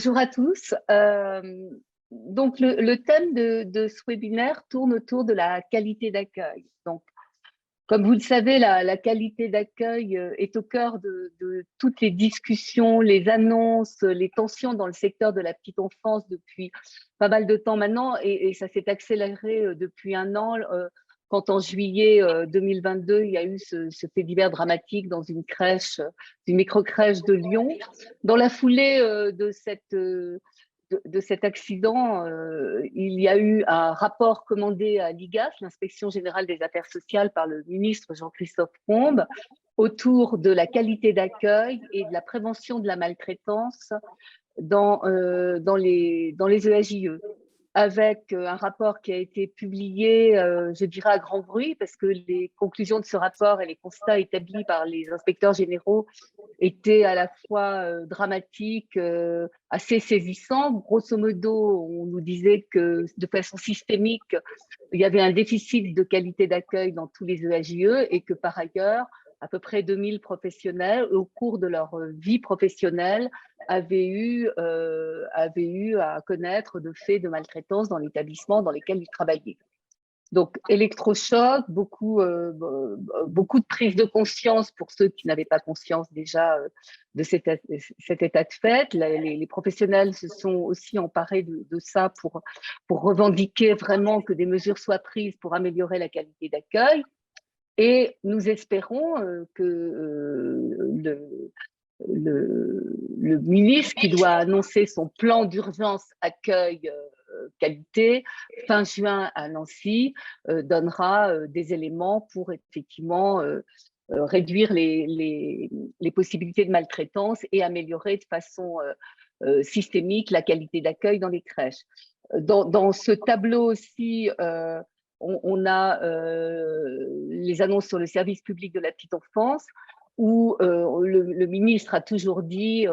Bonjour à tous. Donc, le thème de ce webinaire tourne autour de la qualité d'accueil. Donc, comme vous le savez, la qualité d'accueil est au cœur de toutes les discussions, les annonces, les tensions dans le secteur de la petite enfance depuis pas mal de temps maintenant, et ça s'est accéléré depuis un an. Quand en juillet 2022, il y a eu ce fait divers dramatique dans une crèche, une micro-crèche de Lyon. Dans la foulée de cet accident, il y a eu un rapport commandé à l'IGAS, l'Inspection générale des affaires sociales, par le ministre Jean-Christophe Combe, autour de la qualité d'accueil et de la prévention de la maltraitance dans les EAJE, avec un rapport qui a été publié, je dirais, à grand bruit, parce que les conclusions de ce rapport et les constats établis par les inspecteurs généraux étaient à la fois dramatiques, assez saisissants. Grosso modo, on nous disait que de façon systémique, il y avait un déficit de qualité d'accueil dans tous les EAJE et que par ailleurs, à peu près 2000 professionnels, au cours de leur vie professionnelle, avaient eu à connaître de faits de maltraitance dans l'établissement dans lesquels ils travaillaient. Donc, électrochoc, beaucoup de prise de conscience pour ceux qui n'avaient pas conscience déjà de cet état de fait. Les professionnels se sont aussi emparés de ça pour revendiquer vraiment que des mesures soient prises pour améliorer la qualité d'accueil. Et nous espérons que le ministre, qui doit annoncer son plan d'urgence accueil qualité fin juin à Nancy, donnera des éléments pour effectivement réduire les possibilités de maltraitance et améliorer de façon systémique la qualité d'accueil dans les crèches. Dans ce tableau aussi, on a les annonces sur le service public de la petite enfance, où le ministre a toujours dit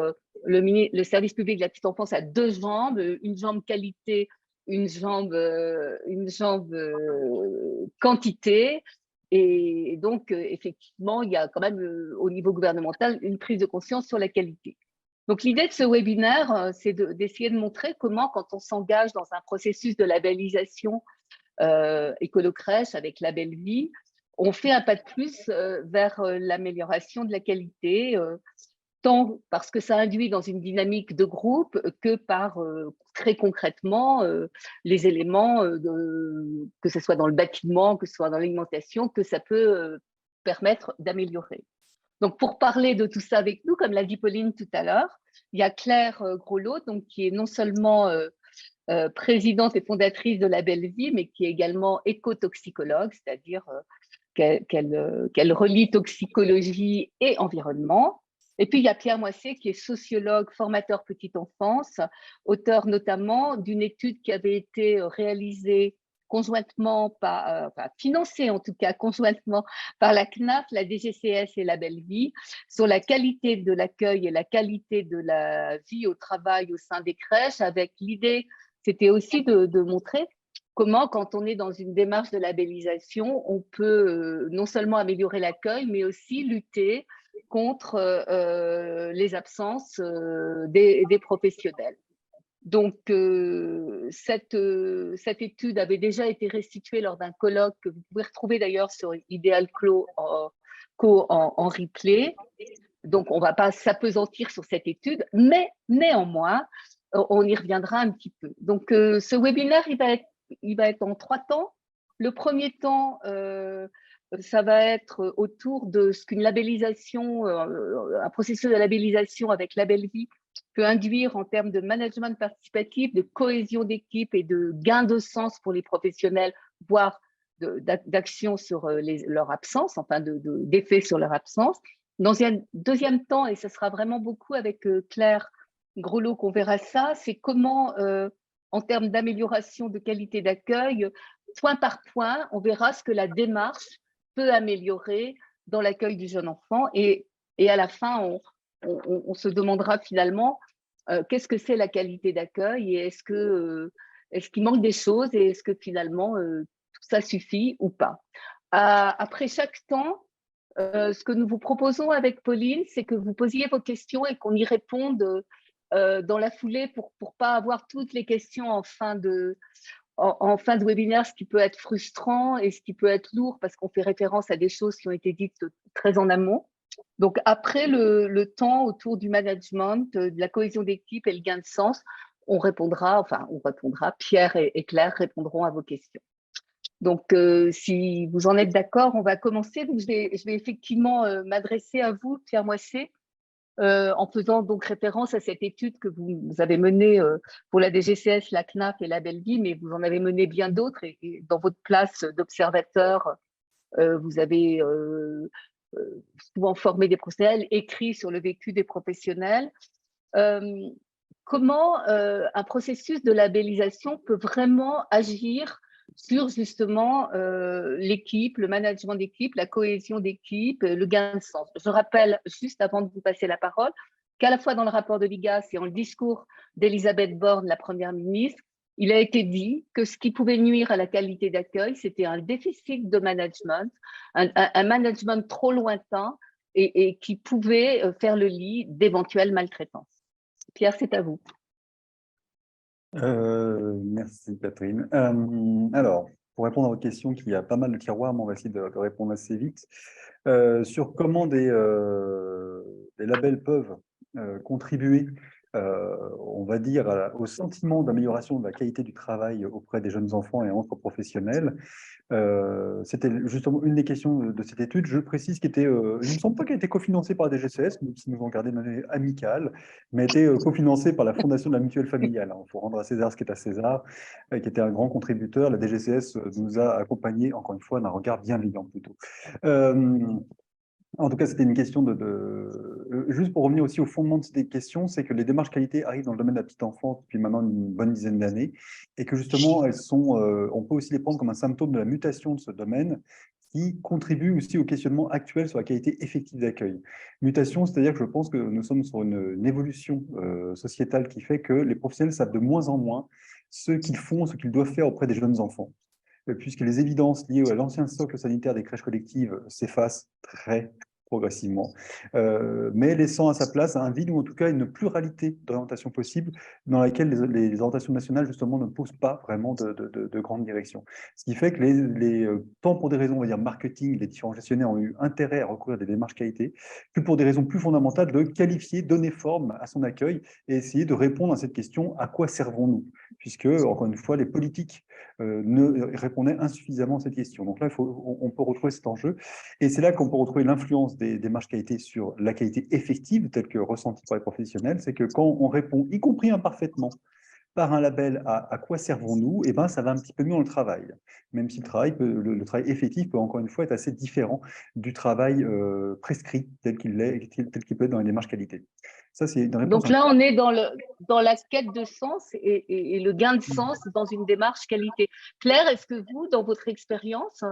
le service public de la petite enfance a deux jambes, une jambe qualité, une jambe quantité. Et donc, effectivement, il y a quand même au niveau gouvernemental une prise de conscience sur la qualité. Donc, l'idée de ce webinaire, c'est d'essayer de montrer comment, quand on s'engage dans un processus de labellisation écolo-crèche avec Label Vie, on fait un pas de plus vers l'amélioration de la qualité, tant parce que ça induit dans une dynamique de groupe que par très concrètement les éléments, que ce soit dans le bâtiment, que ce soit dans l'alimentation, que ça peut permettre d'améliorer. Donc, pour parler de tout ça avec nous, comme l'a dit Pauline tout à l'heure, il y a Claire Grolot, donc, qui est non seulement présidente et fondatrice de Label Vie, mais qui est également écotoxicologue, c'est-à-dire qu'elle relie toxicologie et environnement. Et puis, il y a Pierre Moissé, qui est sociologue, formateur petite enfance, auteur notamment d'une étude qui avait été réalisée conjointement financée en tout cas conjointement par la CNAF, la DGCS et Label Vie, sur la qualité de l'accueil et la qualité de la vie au travail au sein des crèches, avec l'idée, c'était aussi de montrer comment, quand on est dans une démarche de labellisation, on peut non seulement améliorer l'accueil, mais aussi lutter contre les absences des professionnels. Donc, cette étude avait déjà été restituée lors d'un colloque que vous pouvez retrouver d'ailleurs sur Ideal Co en replay. Donc, on ne va pas s'apesantir sur cette étude, mais néanmoins, on y reviendra un petit peu. Donc, ce webinaire, il va être en 3 temps. Le premier temps, ça va être autour de ce qu'une labellisation, un processus de labellisation avec Label Vie peut induire en termes de management participatif, de cohésion d'équipe et de gain de sens pour les professionnels, voire d'action sur leur absence, enfin d'effet sur leur absence. Dans un deuxième temps, et ce sera vraiment beaucoup avec Claire Grolot qu'on verra ça, c'est comment, en termes d'amélioration de qualité d'accueil, point par point, on verra ce que la démarche peut améliorer dans l'accueil du jeune enfant. Et à la fin, on se demandera finalement qu'est-ce que c'est la qualité d'accueil et est-ce qu'il manque des choses et est-ce que finalement tout ça suffit ou pas. Après chaque temps, ce que nous vous proposons avec Pauline, c'est que vous posiez vos questions et qu'on y réponde dans la foulée pour pas avoir toutes les questions en fin de webinaire, ce qui peut être frustrant et ce qui peut être lourd parce qu'on fait référence à des choses qui ont été dites très en amont. Donc, après le temps autour du management, de la cohésion d'équipe et le gain de sens, on répondra, Pierre et Claire répondront à vos questions. Donc, si vous en êtes d'accord, on va commencer. Donc, je vais effectivement m'adresser à vous, Pierre Moissé, en faisant donc référence à cette étude que vous avez menée pour la DGCS, la CNAF et la Belgique, mais vous en avez mené bien d'autres et dans votre place d'observateur, vous avez souvent formé des professionnels, écrit sur le vécu des professionnels. Comment un processus de labellisation peut vraiment agir sur justement l'équipe, le management d'équipe, la cohésion d'équipe, le gain de sens. Je rappelle, juste avant de vous passer la parole, qu'à la fois dans le rapport de l'IGAS et dans le discours d'Elisabeth Borne, la Première ministre, il a été dit que ce qui pouvait nuire à la qualité d'accueil, c'était un déficit de management, un management trop lointain et qui pouvait faire le lit d'éventuelles maltraitances. Pierre, c'est à vous. Merci Catherine. Alors, pour répondre à votre question, qu'il y a pas mal de tiroirs, mais on va essayer de répondre assez vite. Sur comment des labels peuvent contribuer, on va dire, au sentiment d'amélioration de la qualité du travail auprès des jeunes enfants et entre professionnels. C'était justement une des questions de cette étude. Je précise qu'il était, il ne me semble pas qu'elle ait été cofinancée par la DGCS, même si nous ont gardé de manière amicale, mais a été cofinancée par la Fondation de la Mutuelle Familiale. Il faut rendre à César ce qui est à César, qui était un grand contributeur. La DGCS nous a accompagnés, encore une fois, d'un regard bienveillant plutôt. En tout cas, c'était une question juste pour revenir aussi au fondement de ces questions, c'est que les démarches qualité arrivent dans le domaine de la petite enfance depuis maintenant une bonne dizaine d'années et que justement, elles sont, on peut aussi les prendre comme un symptôme de la mutation de ce domaine qui contribue aussi au questionnement actuel sur la qualité effective d'accueil. Mutation, c'est-à-dire que je pense que nous sommes sur une évolution sociétale qui fait que les professionnels savent de moins en moins ce qu'ils font, ce qu'ils doivent faire auprès des jeunes enfants, puisque les évidences liées à l'ancien socle sanitaire des crèches collectives s'effacent très progressivement, mais laissant à sa place un vide ou en tout cas une pluralité d'orientations possibles dans laquelle les orientations nationales justement ne posent pas vraiment de grande direction. Ce qui fait que tant pour des raisons, on va dire, marketing, les différents gestionnaires ont eu intérêt à recourir à des démarches qualité, que pour des raisons plus fondamentales de qualifier, donner forme à son accueil et essayer de répondre à cette question: à quoi servons-nous? Puisque, encore une fois, les politiques ne répondaient insuffisamment à cette question. Donc là, on peut retrouver cet enjeu. Et c'est là qu'on peut retrouver l'influence des démarches qualité sur la qualité effective, telle que ressentie par les professionnels. C'est que quand on répond, y compris imparfaitement, par un label à quoi servons-nous, et ben, ça va un petit peu mieux dans le travail. Même si le travail effectif peut encore une fois être assez différent du travail prescrit tel qu'il peut être dans les démarches qualité. Ça, c'est une réponse. Donc là, on est dans la quête de sens et le gain de sens dans une démarche qualité. Claire, est-ce que vous, dans votre expérience,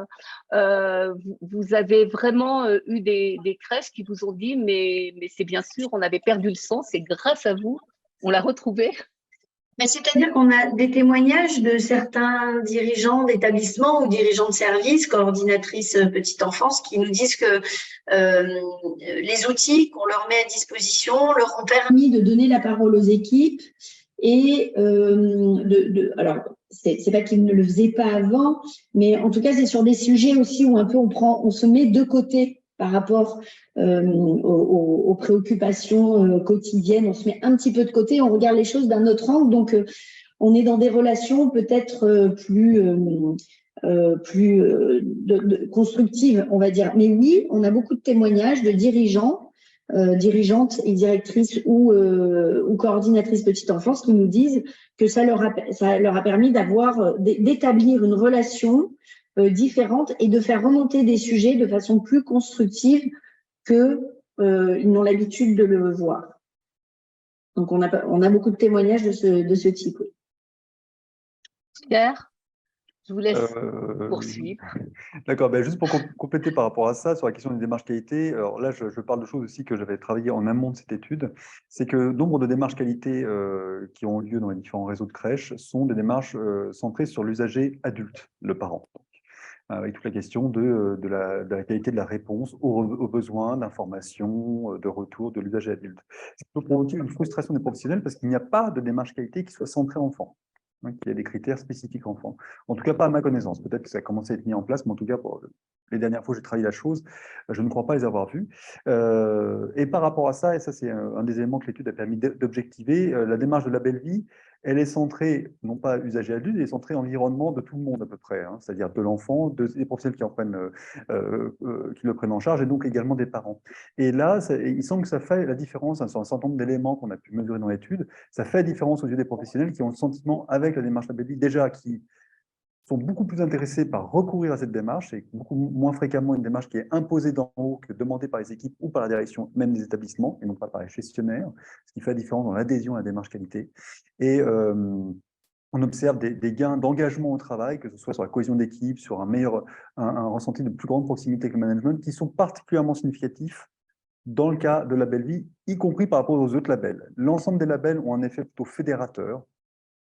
vous avez vraiment eu des crèches qui vous ont dit mais c'est bien sûr, on avait perdu le sens et grâce à vous, on l'a retrouvé? C'est-à-dire qu'on a des témoignages de certains dirigeants d'établissements ou dirigeants de services, coordinatrices petite enfance, qui nous disent que les outils qu'on leur met à disposition leur ont permis de donner la parole aux équipes et alors, c'est pas qu'ils ne le faisaient pas avant, mais en tout cas, c'est sur des sujets aussi où un peu on se met de côté par rapport aux préoccupations quotidiennes, on se met un petit peu de côté, on regarde les choses d'un autre angle, donc on est dans des relations peut-être plus constructives, on va dire. Mais oui, on a beaucoup de témoignages de dirigeants, dirigeantes et directrices ou coordinatrices petite enfance qui nous disent que ça leur a permis d'établir une relation différente et de faire remonter des sujets de façon plus constructive qu'ils n'ont l'habitude de le voir. Donc, on a beaucoup de témoignages de ce type. Pierre, je vous laisse poursuivre. D'accord, ben juste pour compléter par rapport à ça, sur la question des démarches qualité, alors là, je parle de choses aussi que j'avais travaillé en amont de cette étude, c'est que nombre de démarches qualité qui ont lieu dans les différents réseaux de crèches sont des démarches centrées sur l'usager adulte, le parent. avec toute la question de la qualité de la réponse aux besoins d'information, de retour de l'usage adulte. Ça peut provoquer une frustration des professionnels parce qu'il n'y a pas de démarche qualité qui soit centrée enfant, hein, qu'il y a des critères spécifiques enfants. En tout cas, pas à ma connaissance. Peut-être que ça a commencé à être mis en place, mais en tout cas, pour les dernières fois que j'ai travaillé la chose, je ne crois pas les avoir vus. Et par rapport à ça, et ça c'est un des éléments que l'étude a permis d'objectiver, la démarche de la belle vie, elle est centrée, non pas usager adulte, elle est centrée environnement de tout le monde à peu près, hein, c'est-à-dire de l'enfant, des professionnels qui le prennent en charge, et donc également des parents. Et là, il semble que ça fait la différence, hein, sur un certain nombre d'éléments qu'on a pu mesurer dans l'étude, ça fait la différence aux yeux des professionnels qui ont le sentiment, avec la démarche labellique, déjà qui sont beaucoup plus intéressés par recourir à cette démarche, et beaucoup moins fréquemment une démarche qui est imposée d'en haut que demandée par les équipes ou par la direction même des établissements, et non pas par les gestionnaires, ce qui fait la différence dans l'adhésion à la démarche qualité. Et on observe des gains d'engagement au travail, que ce soit sur la cohésion d'équipe, sur un ressenti de plus grande proximité avec le management, qui sont particulièrement significatifs dans le cas de la belle vie, y compris par rapport aux autres labels. L'ensemble des labels ont un effet plutôt fédérateur,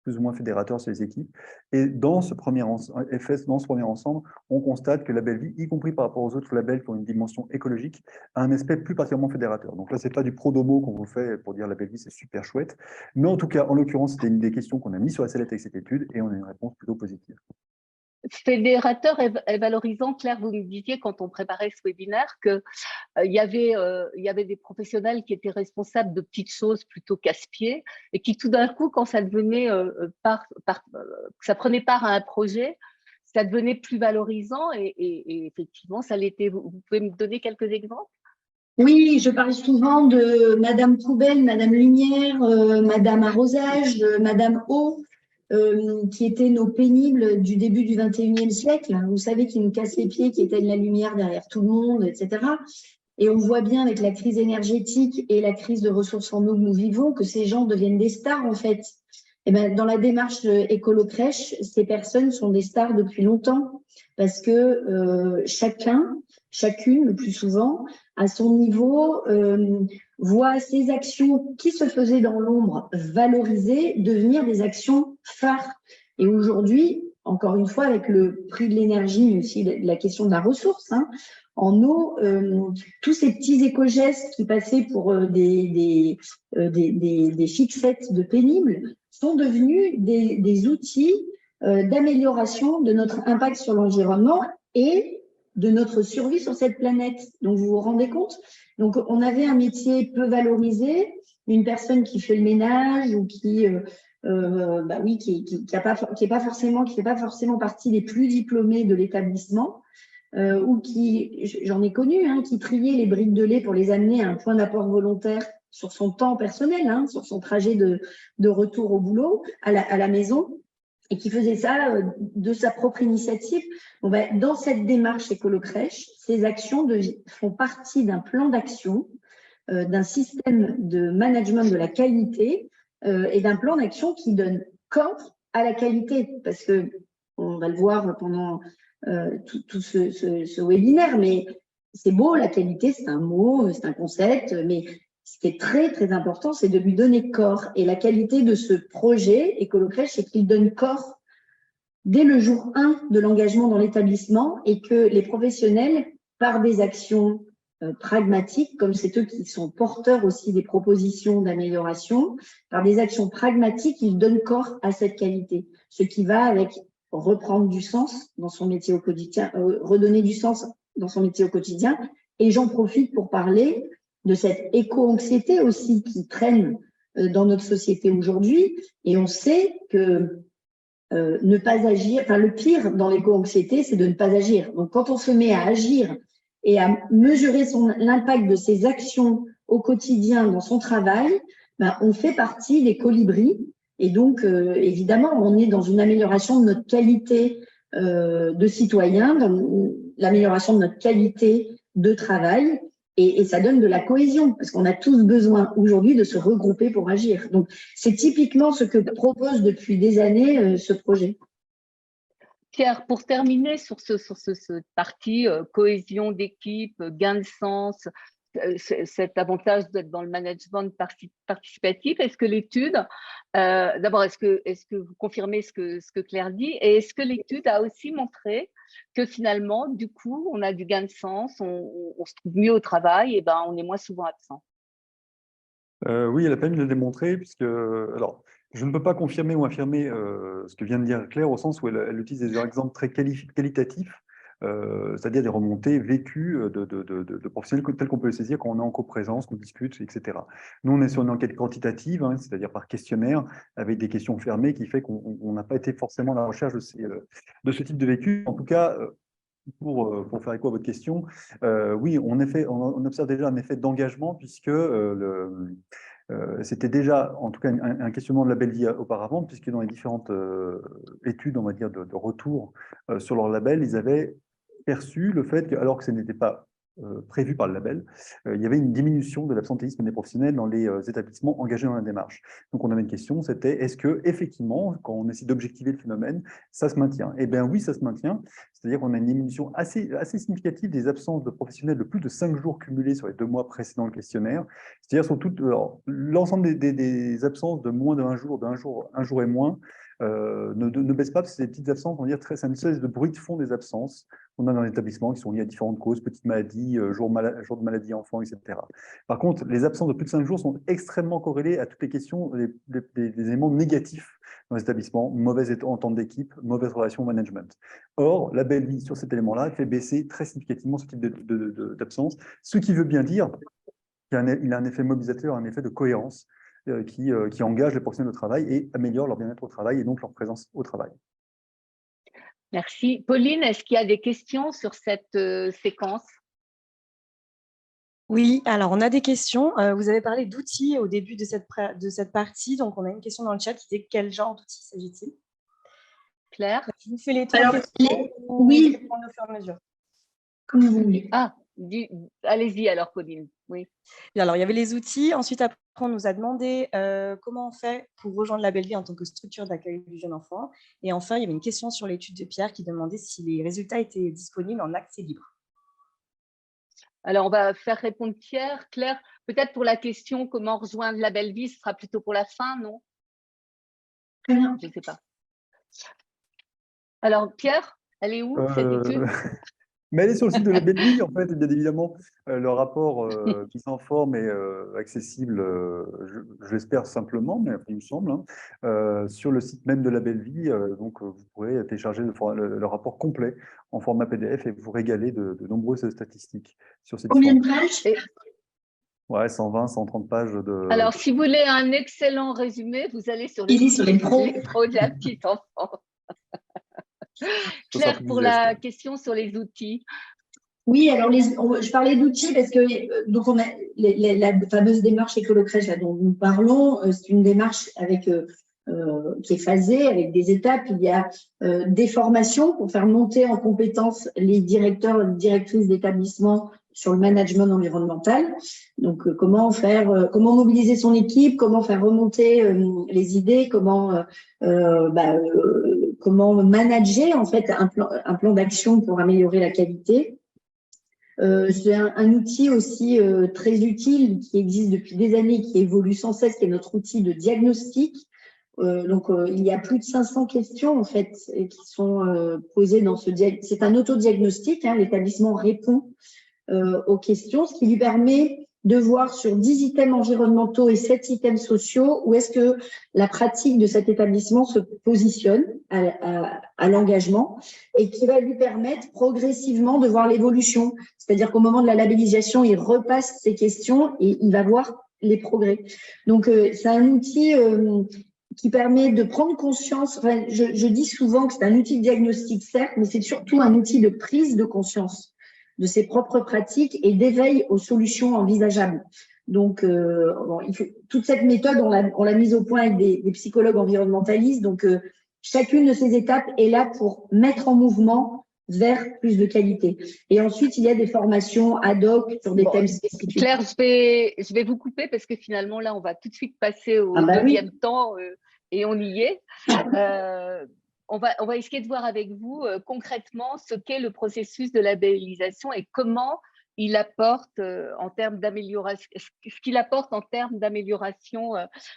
plus ou moins fédérateur sur les équipes. Et dans ce premier ensemble, on constate que la belle vie, y compris par rapport aux autres labels qui ont une dimension écologique, a un aspect plus particulièrement fédérateur. Donc là, c'est pas du pro-domo qu'on vous fait pour dire la belle vie, c'est super chouette. Mais en tout cas, en l'occurrence, c'était une des questions qu'on a mis sur la sellette avec cette étude et on a une réponse plutôt positive. Fédérateur et valorisant, Claire, vous me disiez quand on préparait ce webinaire que il y avait des professionnels qui étaient responsables de petites choses plutôt casse-pieds et qui tout d'un coup, quand ça devenait ça prenait part à un projet, ça devenait plus valorisant et effectivement, ça l'était. Vous pouvez me donner quelques exemples? Oui, je parle souvent de Madame Poubelle, Madame Lumière, Madame Arrosage, Madame Eau, qui étaient nos pénibles du début du XXIe siècle. Vous savez, qui nous cassent les pieds, qui éteignent la lumière derrière tout le monde, etc. Et on voit bien avec la crise énergétique et la crise de ressources en eau que nous vivons que ces gens deviennent des stars, en fait. Et ben, dans la démarche Écolo Crèche, ces personnes sont des stars depuis longtemps parce que chacune, le plus souvent, à son niveau, voit ces actions qui se faisaient dans l'ombre valorisées devenir des actions phares. Et aujourd'hui, encore une fois, avec le prix de l'énergie, mais aussi la question de la ressource, hein, en eau, tous ces petits éco-gestes qui passaient pour des fixettes de pénibles sont devenus des outils d'amélioration de notre impact sur l'environnement et de notre survie sur cette planète. Donc, vous vous rendez compte? Donc, on avait un métier peu valorisé, une personne qui fait le ménage ou qui fait pas forcément partie des plus diplômés de l'établissement, ou qui, j'en ai connu, hein, qui triait les briques de lait pour les amener à un point d'apport volontaire sur son temps personnel, hein, sur son trajet de retour au boulot, à la maison, et qui faisait ça de sa propre initiative. Bon, ben, dans cette démarche Écolo Crèche, ces actions font partie d'un plan d'action, d'un système de management de la qualité et d'un plan d'action qui donne corps à la qualité, parce que on va le voir pendant tout ce webinaire, mais c'est beau, la qualité, c'est un mot, c'est un concept, mais ce qui est très, très important, c'est de lui donner corps. Et la qualité de ce projet Écolo Crèche, c'est qu'il donne corps dès le jour 1 de l'engagement dans l'établissement et que les professionnels, par des actions pragmatiques, comme c'est eux qui sont porteurs aussi des propositions d'amélioration, par des actions pragmatiques, ils donnent corps à cette qualité. Ce qui va avec reprendre du sens dans son métier au quotidien, redonner du sens dans son métier au quotidien. Et j'en profite pour parler de cette éco-anxiété aussi qui traîne dans notre société aujourd'hui. Et on sait que ne pas agir, enfin le pire dans l'éco-anxiété, c'est de ne pas agir. Donc quand on se met à agir et à mesurer l'impact de ses actions au quotidien dans son travail, ben, on fait partie des colibris. Et donc, évidemment, on est dans une amélioration de notre qualité de citoyen, dans l'amélioration de notre qualité de travail, et ça donne de la cohésion, parce qu'on a tous besoin aujourd'hui de se regrouper pour agir. Donc, c'est typiquement ce que propose depuis des années ce projet. Pierre, pour terminer sur cette partie cohésion d'équipe, gain de sens, cet avantage d'être dans le management participatif. Est-ce que l'étude, d'abord, est-ce que vous confirmez ce que Claire dit, et est-ce que l'étude a aussi montré que finalement, du coup, on a du gain de sens, on se trouve mieux au travail, et ben, on est moins souvent absent? Oui, elle a permis de le démontrer, puisque, alors, je ne peux pas confirmer ou infirmer ce que vient de dire Claire, au sens où elle utilise des exemples très qualitatifs, c'est-à-dire des remontées vécues de professionnels tels qu'on peut les saisir quand on est en coprésence, qu'on discute, etc. Nous, on est sur une enquête quantitative, hein, c'est-à-dire par questionnaire, avec des questions fermées, qui fait qu'on n'a pas été forcément à la recherche de ce type de vécu. En tout cas, pour faire écho à votre question, oui, on observe déjà un effet d'engagement, puisque c'était déjà, en tout cas, un questionnement de label vie auparavant, puisque dans les différentes études, on va dire, de retour sur leur label, ils avaient perçu le fait que, alors que ce n'était pas prévu par le label, il y avait une diminution de l'absentéisme des professionnels dans les établissements engagés dans la démarche. Donc, on avait une question, c'était est-ce que, effectivement, quand on essaie d'objectiver le phénomène, ça se maintient? Eh bien, oui, ça se maintient. C'est-à-dire qu'on a une diminution assez significative des absences de professionnels de plus de 5 jours cumulés sur les 2 mois précédant le questionnaire. C'est-à-dire sur l'ensemble des absences de moins d'un jour, un jour et moins, ne baisse pas, parce que c'est des petites absences, on va dire, c'est une espèce de bruit de fond des absences qu'on a dans l'établissement, qui sont liées à différentes causes, petites maladies, jour de maladie enfant, etc. Par contre, les absences de plus de 5 jours sont extrêmement corrélées à toutes les questions, des éléments négatifs dans les établissements, mauvaise entente d'équipe, mauvaise relation au management. Or, la belle vie sur cet élément-là fait baisser très significativement ce type d'absence, ce qui veut bien dire qu'il a un effet mobilisateur, un effet de cohérence qui engage les professionnels de travail et améliore leur bien-être au travail et donc leur présence au travail. Merci. Pauline, est-ce qu'il y a des questions sur cette séquence? Oui, alors on a des questions. Vous avez parlé d'outils au début de cette partie, donc on a une question dans le chat qui dit quel genre d'outils s'agit-il? Claire? Je vous fais les trois Alors, questions oui, ou prendre au fur et à mesure. comme vous voulez. Ah, allez-y alors, Pauline. Oui. Alors, il y avait les outils. Ensuite, après, on nous a demandé comment on fait pour rejoindre la Belle Vie en tant que structure d'accueil du jeune enfant. Et enfin, il y avait une question sur l'étude de Pierre qui demandait si les résultats étaient disponibles en accès libre. Alors, on va faire répondre Pierre. Claire, peut-être pour la question comment rejoindre la Belle Vie, ce sera plutôt pour la fin, non? Très bien. Je ne sais pas. Alors, Pierre, elle est où cette étude? Mais elle est sur le site de la Belle Vie, en fait, bien évidemment. Le rapport mis en forme et accessible, je l'espère simplement, mais il me semble, hein, sur le site même de la Belle Vie. Donc, vous pourrez télécharger le rapport complet en format PDF et vous régaler de nombreuses statistiques sur ces Combien de différentes. pages? Ouais, 120, 130 pages de. Alors, si vous voulez un excellent résumé, vous allez sur le Il est site sur les pros. de la petite enfance. Claire, pour la question sur les outils. Oui, alors je parlais d'outils parce que donc on a la fameuse démarche écolo-crèche dont nous parlons. C'est une démarche qui est phasée avec des étapes. Il y a des formations pour faire monter en compétence les directeurs et directrices d'établissement sur le management environnemental. Donc comment mobiliser son équipe, comment faire remonter les idées, comment manager en fait un plan d'action pour améliorer la qualité. C'est un outil aussi très utile qui existe depuis des années, qui évolue sans cesse, qui est notre outil de diagnostic. Il y a plus de 500 questions en fait qui sont posées dans ce diagnostic. C'est un autodiagnostic, hein, l'établissement répond aux questions, ce qui lui permet de voir sur 10 items environnementaux et 7 items sociaux où est-ce que la pratique de cet établissement se positionne à l'engagement et qui va lui permettre progressivement de voir l'évolution. C'est-à-dire qu'au moment de la labellisation, il repasse ces questions et il va voir les progrès. Donc, c'est un outil qui permet de prendre conscience. Enfin, je dis souvent que c'est un outil de diagnostic, certes, mais c'est surtout un outil de prise de conscience de ses propres pratiques et d'éveil aux solutions envisageables. Donc, toute cette méthode, on l'a mise au point avec des psychologues environnementalistes. Donc, chacune de ces étapes est là pour mettre en mouvement vers plus de qualité. Et ensuite, il y a des formations ad hoc sur des thèmes spécifiques. Claire, je vais vous couper parce que finalement, là, on va tout de suite passer au deuxième temps et on y est. On va essayer de voir avec vous concrètement ce qu'est le processus de labellisation et comment il apporte en termes d'amélioration, ce qu'il apporte en termes d'amélioration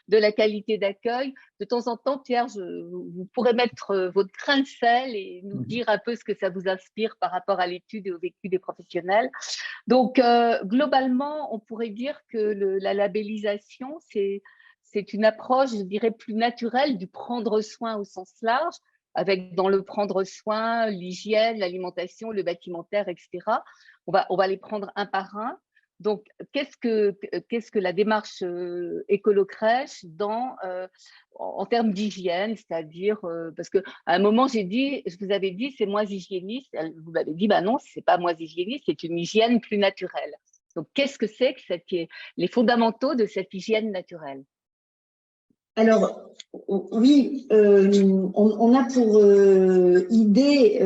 de la qualité d'accueil. De temps en temps, Pierre, vous pourrez mettre votre grain de sel et nous dire un peu ce que ça vous inspire par rapport à l'étude et au vécu des professionnels. Donc, globalement, on pourrait dire que la labellisation, c'est une approche, je dirais, plus naturelle du prendre soin au sens large, avec dans le prendre soin, l'hygiène, l'alimentation, le bâtimentaire, etc. On va les prendre un par un. Donc, qu'est-ce que la démarche écolo-crèche en termes d'hygiène, c'est-à-dire, parce qu'à un moment, je vous avais dit, c'est moins hygiéniste. Vous m'avez dit, bah non, c'est pas moins hygiéniste, c'est une hygiène plus naturelle. Donc, qu'est-ce que c'est que les fondamentaux de cette hygiène naturelle? Alors, oui, on a pour idée,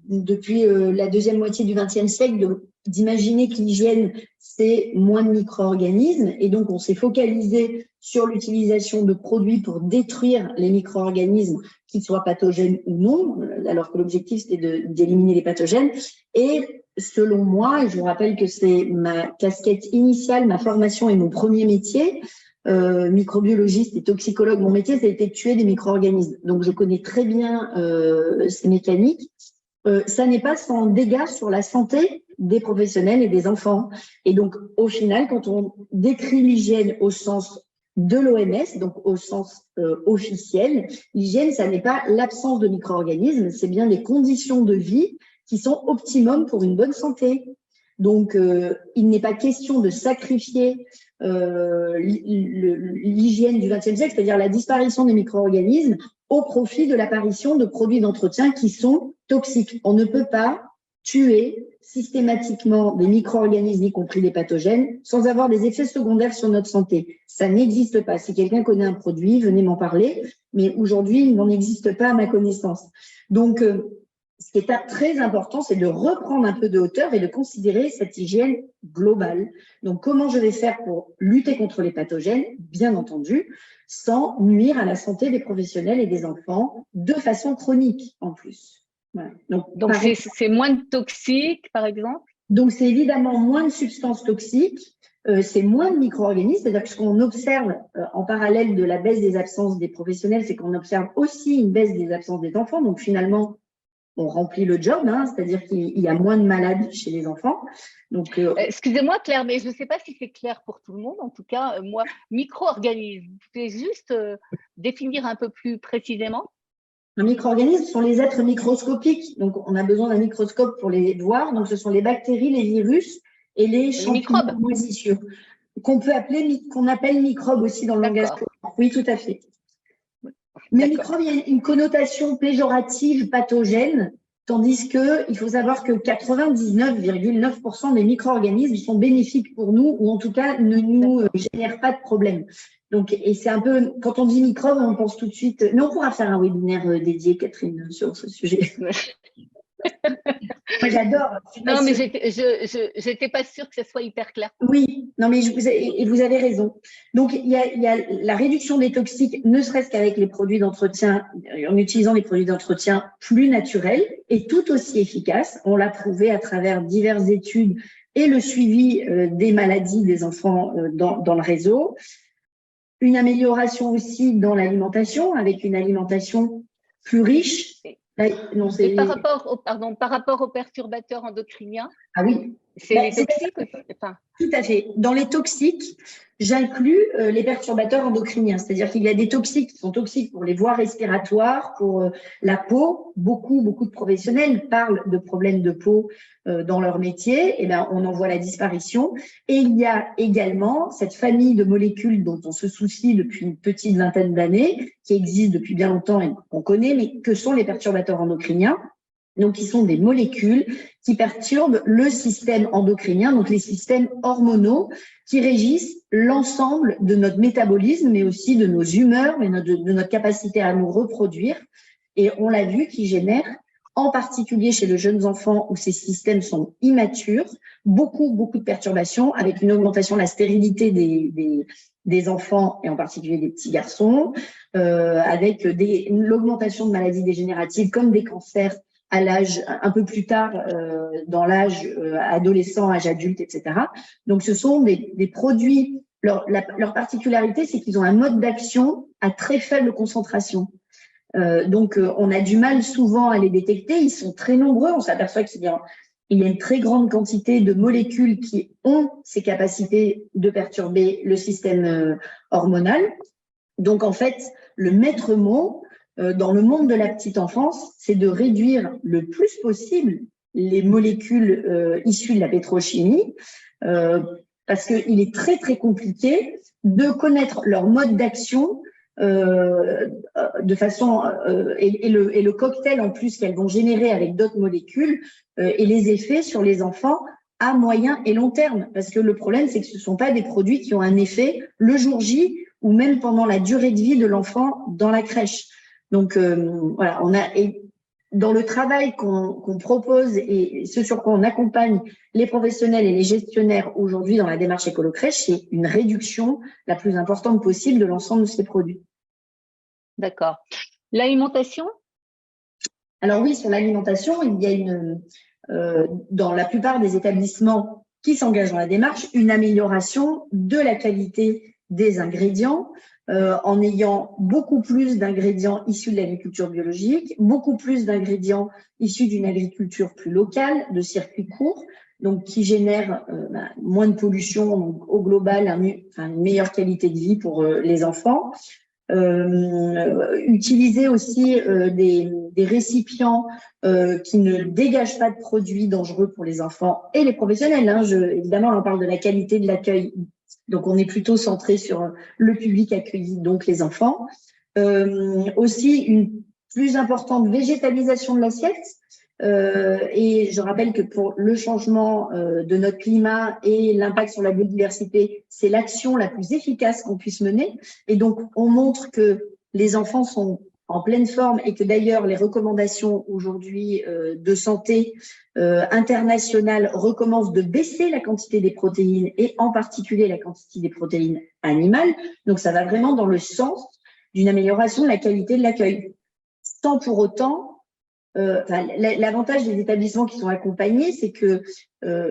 depuis la deuxième moitié du XXe siècle, d'imaginer que l'hygiène, c'est moins de micro-organismes. Et donc, on s'est focalisé sur l'utilisation de produits pour détruire les micro-organismes, qu'ils soient pathogènes ou non, alors que l'objectif, c'était d'éliminer les pathogènes. Et selon moi, et je vous rappelle que c'est ma casquette initiale, ma formation et mon premier métier, microbiologiste et toxicologue, mon métier, ça a été de tuer des micro-organismes. Donc, je connais très bien ces mécaniques. Ça n'est pas sans dégâts sur la santé des professionnels et des enfants. Et donc, au final, quand on décrit l'hygiène au sens de l'OMS, donc au sens officiel, l'hygiène, ça n'est pas l'absence de micro-organismes, c'est bien les conditions de vie qui sont optimum pour une bonne santé. Donc, il n'est pas question de sacrifier l'hygiène du XXe siècle, c'est-à-dire la disparition des micro-organismes, au profit de l'apparition de produits d'entretien qui sont toxiques. On ne peut pas tuer systématiquement des micro-organismes, y compris des pathogènes, sans avoir des effets secondaires sur notre santé. Ça n'existe pas. Si quelqu'un connaît un produit, venez m'en parler. Mais aujourd'hui, il n'en existe pas à ma connaissance. Donc, ce qui est très important, c'est de reprendre un peu de hauteur et de considérer cette hygiène globale. Donc, comment je vais faire pour lutter contre les pathogènes, bien entendu, sans nuire à la santé des professionnels et des enfants de façon chronique en plus. Voilà. Donc c'est moins de toxiques, par exemple? Donc, c'est évidemment moins de substances toxiques, c'est moins de micro-organismes, c'est-à-dire que ce qu'on observe en parallèle de la baisse des absences des professionnels, c'est qu'on observe aussi une baisse des absences des enfants. Donc, finalement, on remplit le job, hein, c'est-à-dire qu'il y a moins de malades chez les enfants. Donc, excusez-moi Claire, mais je ne sais pas si c'est clair pour tout le monde. En tout cas, moi, micro-organismes, vous pouvez juste définir un peu plus précisément? Un micro-organisme sont les êtres microscopiques. Donc, on a besoin d'un microscope pour les voir. Donc, ce sont les bactéries, les virus et les champignons de moisissure, qu'on appelle microbes aussi dans le langage courant. Oui, tout à fait. Mais microbe, il y a une connotation péjorative, pathogène, tandis qu'il faut savoir que 99,9% des micro-organismes sont bénéfiques pour nous, ou en tout cas ne nous génèrent pas de problème. Donc, et c'est un peu, quand on dit microbe, on pense tout de suite, mais on pourra faire un webinaire dédié, Catherine, sur ce sujet. Moi, j'adore. Non, mais je n'étais pas sûre que ce soit hyper clair. Oui, non, mais vous avez raison. Donc, il y a la réduction des toxiques, ne serait-ce qu'avec les produits d'entretien, en utilisant des produits d'entretien plus naturels et tout aussi efficaces. On l'a prouvé à travers diverses études et le suivi des maladies des enfants dans le réseau. Une amélioration aussi dans l'alimentation, avec une alimentation plus riche. Non, et par rapport aux perturbateurs endocriniens, ah oui, c'est les toxiques aussi. Tout à fait. Dans les toxiques, j'inclus les perturbateurs endocriniens, c'est-à-dire qu'il y a des toxiques qui sont toxiques pour les voies respiratoires, pour la peau. Beaucoup de professionnels parlent de problèmes de peau dans leur métier. Et bien, on en voit la disparition. Et il y a également cette famille de molécules dont on se soucie depuis une petite vingtaine d'années, qui existe depuis bien longtemps et qu'on connaît, mais que sont les perturbateurs endocriniens. Donc, qui sont des molécules qui perturbent le système endocrinien, donc les systèmes hormonaux qui régissent l'ensemble de notre métabolisme, mais aussi de nos humeurs, mais de notre capacité à nous reproduire. Et on l'a vu, qui génèrent, en particulier chez les jeunes enfants où ces systèmes sont immatures, beaucoup de perturbations, avec une augmentation de la stérilité des enfants et en particulier des petits garçons, avec l'augmentation de maladies dégénératives comme des cancers à l'âge un peu plus tard, dans l'âge adolescent, âge adulte, etc. Donc, ce sont des produits. Leur particularité, c'est qu'ils ont un mode d'action à très faible concentration. Donc, on a du mal souvent à les détecter. Ils sont très nombreux. On s'aperçoit qu'il y a une très grande quantité de molécules qui ont ces capacités de perturber le système hormonal. Donc, en fait, le maître mot dans le monde de la petite enfance, c'est de réduire le plus possible les molécules issues de la pétrochimie, parce qu'il est très, très compliqué de connaître leur mode d'action de façon et le cocktail en plus qu'elles vont générer avec d'autres molécules et les effets sur les enfants à moyen et long terme. Parce que le problème, c'est que ce ne sont pas des produits qui ont un effet le jour J ou même pendant la durée de vie de l'enfant dans la crèche. Donc voilà, et dans le travail qu'on propose et ce sur quoi on accompagne les professionnels et les gestionnaires aujourd'hui dans la démarche écolo-crèche, c'est une réduction la plus importante possible de l'ensemble de ces produits. D'accord. L'alimentation? Alors oui, sur l'alimentation, il y a dans la plupart des établissements qui s'engagent dans la démarche, une amélioration de la qualité des ingrédients, en ayant beaucoup plus d'ingrédients issus de l'agriculture biologique, beaucoup plus d'ingrédients issus d'une agriculture plus locale, de circuits courts, donc qui génèrent moins de pollution, donc au global une meilleure qualité de vie pour les enfants. Utiliser aussi des récipients qui ne dégagent pas de produits dangereux pour les enfants et les professionnels. Évidemment, on parle de la qualité de l'accueil. Donc, on est plutôt centré sur le public accueilli, donc les enfants. Aussi, une plus importante végétalisation de l'assiette. Et je rappelle que pour le changement de notre climat et l'impact sur la biodiversité, c'est l'action la plus efficace qu'on puisse mener. Et donc, on montre que les enfants sont en pleine forme et que d'ailleurs, les recommandations aujourd'hui de santé internationale recommence de baisser la quantité des protéines et en particulier la quantité des protéines animales. Donc, ça va vraiment dans le sens d'une amélioration de la qualité de l'accueil. Sans pour autant, l'avantage des établissements qui sont accompagnés, c'est que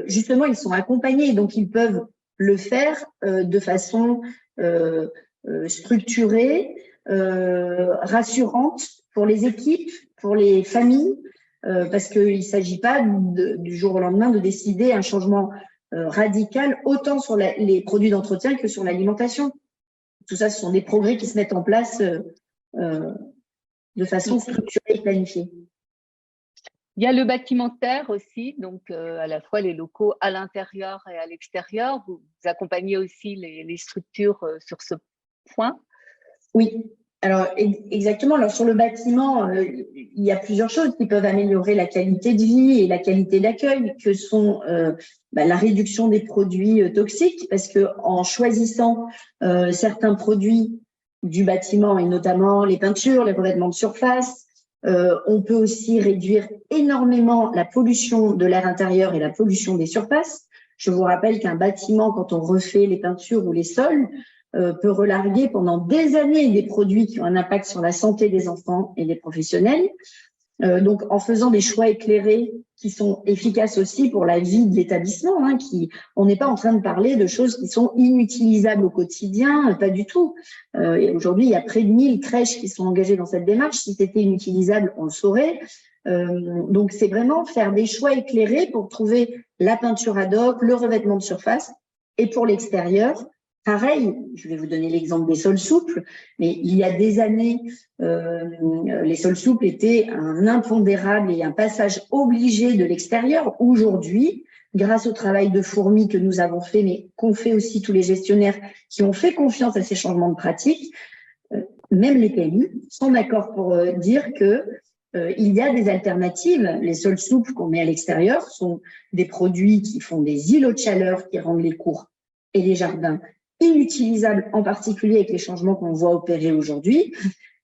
justement, ils sont accompagnés et donc ils peuvent le faire de façon structurée, rassurante pour les équipes, pour les familles, parce qu'il ne s'agit pas du jour au lendemain de décider un changement radical, autant sur les produits d'entretien que sur l'alimentation. Tout ça, ce sont des progrès qui se mettent en place de façon structurée et planifiée. Il y a le bâtimentaire aussi, donc à la fois les locaux à l'intérieur et à l'extérieur. Vous accompagnez aussi les structures sur ce point? Oui. Alors, exactement. Alors, sur le bâtiment, il y a plusieurs choses qui peuvent améliorer la qualité de vie et la qualité d'accueil, que sont la réduction des produits toxiques, parce que en choisissant certains produits du bâtiment, et notamment les peintures, les revêtements de surface, on peut aussi réduire énormément la pollution de l'air intérieur et la pollution des surfaces. Je vous rappelle qu'un bâtiment, quand on refait les peintures ou les sols, peut relarguer pendant des années des produits qui ont un impact sur la santé des enfants et des professionnels. Donc, en faisant des choix éclairés qui sont efficaces aussi pour la vie de l'établissement, on n'est pas en train de parler de choses qui sont inutilisables au quotidien, pas du tout. Aujourd'hui, il y a près de 1000 crèches qui sont engagées dans cette démarche. Si c'était inutilisable, on le saurait. Donc, c'est vraiment faire des choix éclairés pour trouver la peinture ad hoc, le revêtement de surface. Et pour l'extérieur, pareil, je vais vous donner l'exemple des sols souples, mais il y a des années, les sols souples étaient un impondérable et un passage obligé de l'extérieur. Aujourd'hui, grâce au travail de fourmi que nous avons fait, mais qu'ont fait aussi tous les gestionnaires qui ont fait confiance à ces changements de pratique, même les PMI sont d'accord pour dire que il y a des alternatives. Les sols souples qu'on met à l'extérieur sont des produits qui font des îlots de chaleur qui rendent les cours et les jardins inutilisables, en particulier avec les changements qu'on voit opérer aujourd'hui,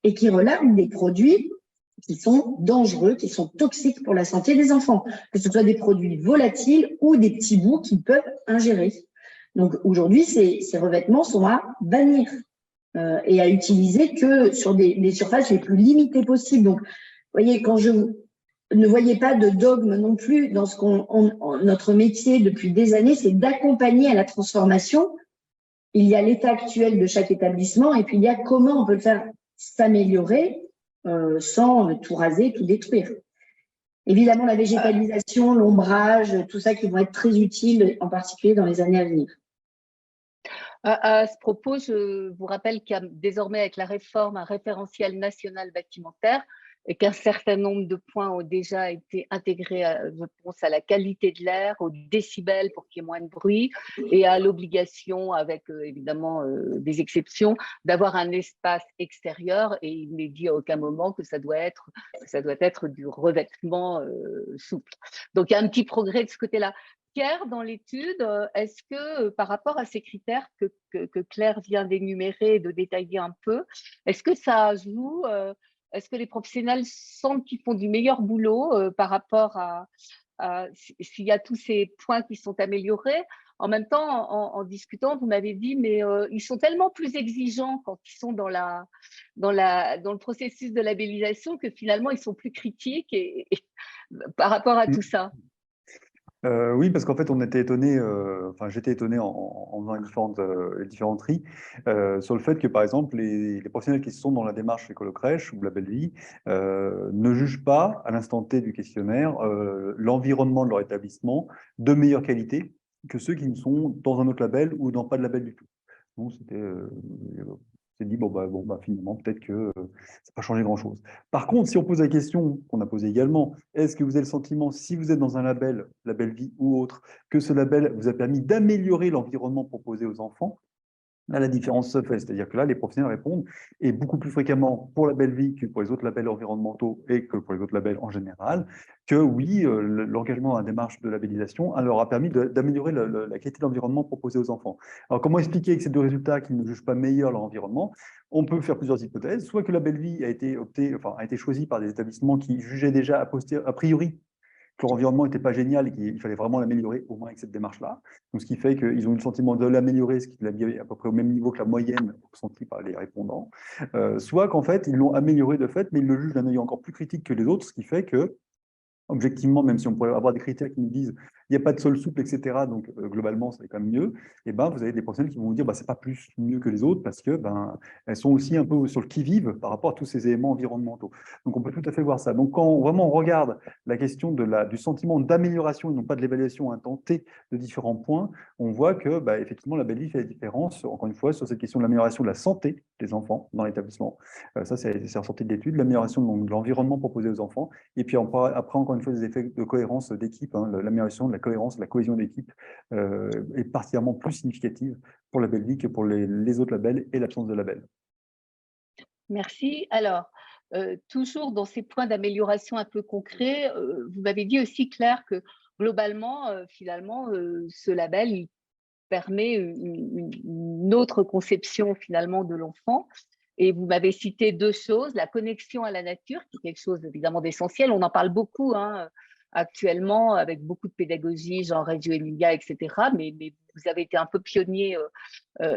et qui relarguent des produits qui sont dangereux, qui sont toxiques pour la santé des enfants, que ce soit des produits volatiles ou des petits bouts qu'ils peuvent ingérer. Donc aujourd'hui, ces revêtements sont à bannir et à utiliser que sur les surfaces les plus limitées possibles. Donc, vous voyez, quand ne voyez pas de dogme non plus dans notre métier depuis des années, c'est d'accompagner à la transformation. Il y a l'état actuel de chaque établissement et puis il y a comment on peut le faire s'améliorer sans tout raser, tout détruire. Évidemment, la végétalisation, l'ombrage, tout ça qui vont être très utiles, en particulier dans les années à venir. À ce propos, je vous rappelle qu'il y a désormais avec la réforme un référentiel national bâtimentaire et qu'un certain nombre de points ont déjà été intégrés, je pense, à la qualité de l'air, aux décibels pour qu'il y ait moins de bruit et à l'obligation, avec évidemment des exceptions, d'avoir un espace extérieur et il n'est dit à aucun moment que ça doit être du revêtement souple. Donc, il y a un petit progrès de ce côté-là. Pierre, dans l'étude, est-ce que par rapport à ces critères que Claire vient d'énumérer et de détailler un peu, est-ce que ça joue, est-ce que les professionnels sentent qu'ils font du meilleur boulot par rapport à s'il y a tous ces points qui sont améliorés? En même temps, en discutant, vous m'avez dit, mais ils sont tellement plus exigeants quand ils sont dans le processus de labellisation que finalement, ils sont plus critiques par rapport à tout ça. Oui, parce qu'en fait, on était étonné, enfin, j'étais étonné en faisant les différents tris sur le fait que, par exemple, les professionnels qui sont dans la démarche écolo-crèche ou Label Vie ne jugent pas, à l'instant T du questionnaire, l'environnement de leur établissement de meilleure qualité que ceux qui sont dans un autre label ou dans pas de label du tout. Donc, s'est dit, bon, finalement, peut-être que ça n'a pas changé grand-chose. Par contre, si on pose la question qu'on a posée également, est-ce que vous avez le sentiment, si vous êtes dans un label vie ou autre, que ce label vous a permis d'améliorer l'environnement proposé aux enfants? Là, la différence se fait, c'est-à-dire que là, les professionnels répondent, et beaucoup plus fréquemment pour Label Vie que pour les autres labels environnementaux et que pour les autres labels en général, que oui, l'engagement dans la démarche de labellisation leur a permis d'améliorer la qualité de l'environnement proposé aux enfants. Alors, comment expliquer avec ces deux résultats qu'ils ne jugent pas meilleur leur environnement? On peut faire plusieurs hypothèses, soit que Label Vie a été choisi par des établissements qui jugeaient déjà a priori que leur environnement n'était pas génial et qu'il fallait vraiment l'améliorer, au moins avec cette démarche-là. Donc, ce qui fait qu'ils ont eu le sentiment de l'améliorer, ce qui l'a mis à peu près au même niveau que la moyenne ressentie par les répondants. Soit qu'en fait, ils l'ont amélioré de fait, mais ils le jugent d'un œil encore plus critique que les autres, ce qui fait que, objectivement, même si on pourrait avoir des critères qui nous disent il n'y a pas de sol souple, etc., donc globalement, c'est quand même mieux, et ben, vous avez des professionnels qui vont vous dire c'est pas plus mieux que les autres parce que elles sont aussi un peu sur le qui-vive par rapport à tous ces éléments environnementaux. Donc, on peut tout à fait voir ça. Donc, quand vraiment on regarde la question du sentiment d'amélioration et non pas de l'évaluation intentée de différents points, on voit que, effectivement, Label Vie fait la différence, encore une fois, sur cette question de l'amélioration de la santé des enfants dans l'établissement. Ça, c'est ressorti de l'étude, l'amélioration de l'environnement proposé aux enfants, et puis après, encore une fois, des effets de cohérence d'équipe, l'amélioration de la cohérence, la cohésion d'équipe est particulièrement plus significative pour Label Vie que pour les autres labels et l'absence de label. Merci. Alors, toujours dans ces points d'amélioration un peu concrets, vous m'avez dit aussi, Claire, que globalement, finalement, ce label, il permet une autre conception finalement de l'enfant. Et vous m'avez cité deux choses, la connexion à la nature, qui est quelque chose évidemment d'essentiel. On en parle beaucoup actuellement avec beaucoup de pédagogie, genre Reggio Emilia, etc. Mais vous avez été un peu pionnier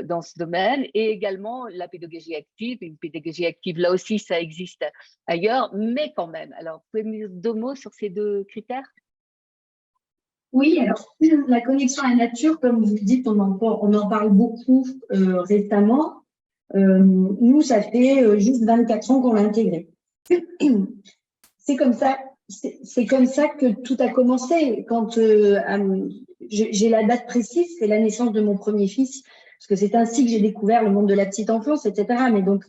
dans ce domaine. Et également la pédagogie active. Une pédagogie active, là aussi, ça existe ailleurs, mais quand même. Alors, vous pouvez me dire deux mots sur ces deux critères? Oui, alors la connexion à la nature, comme vous le dites, on en parle beaucoup récemment. Nous, ça fait juste 24 ans qu'on l'a intégré. C'est comme ça que tout a commencé. Quand j'ai la date précise, c'est la naissance de mon premier fils, parce que c'est ainsi que j'ai découvert le monde de la petite enfance, etc. Mais donc,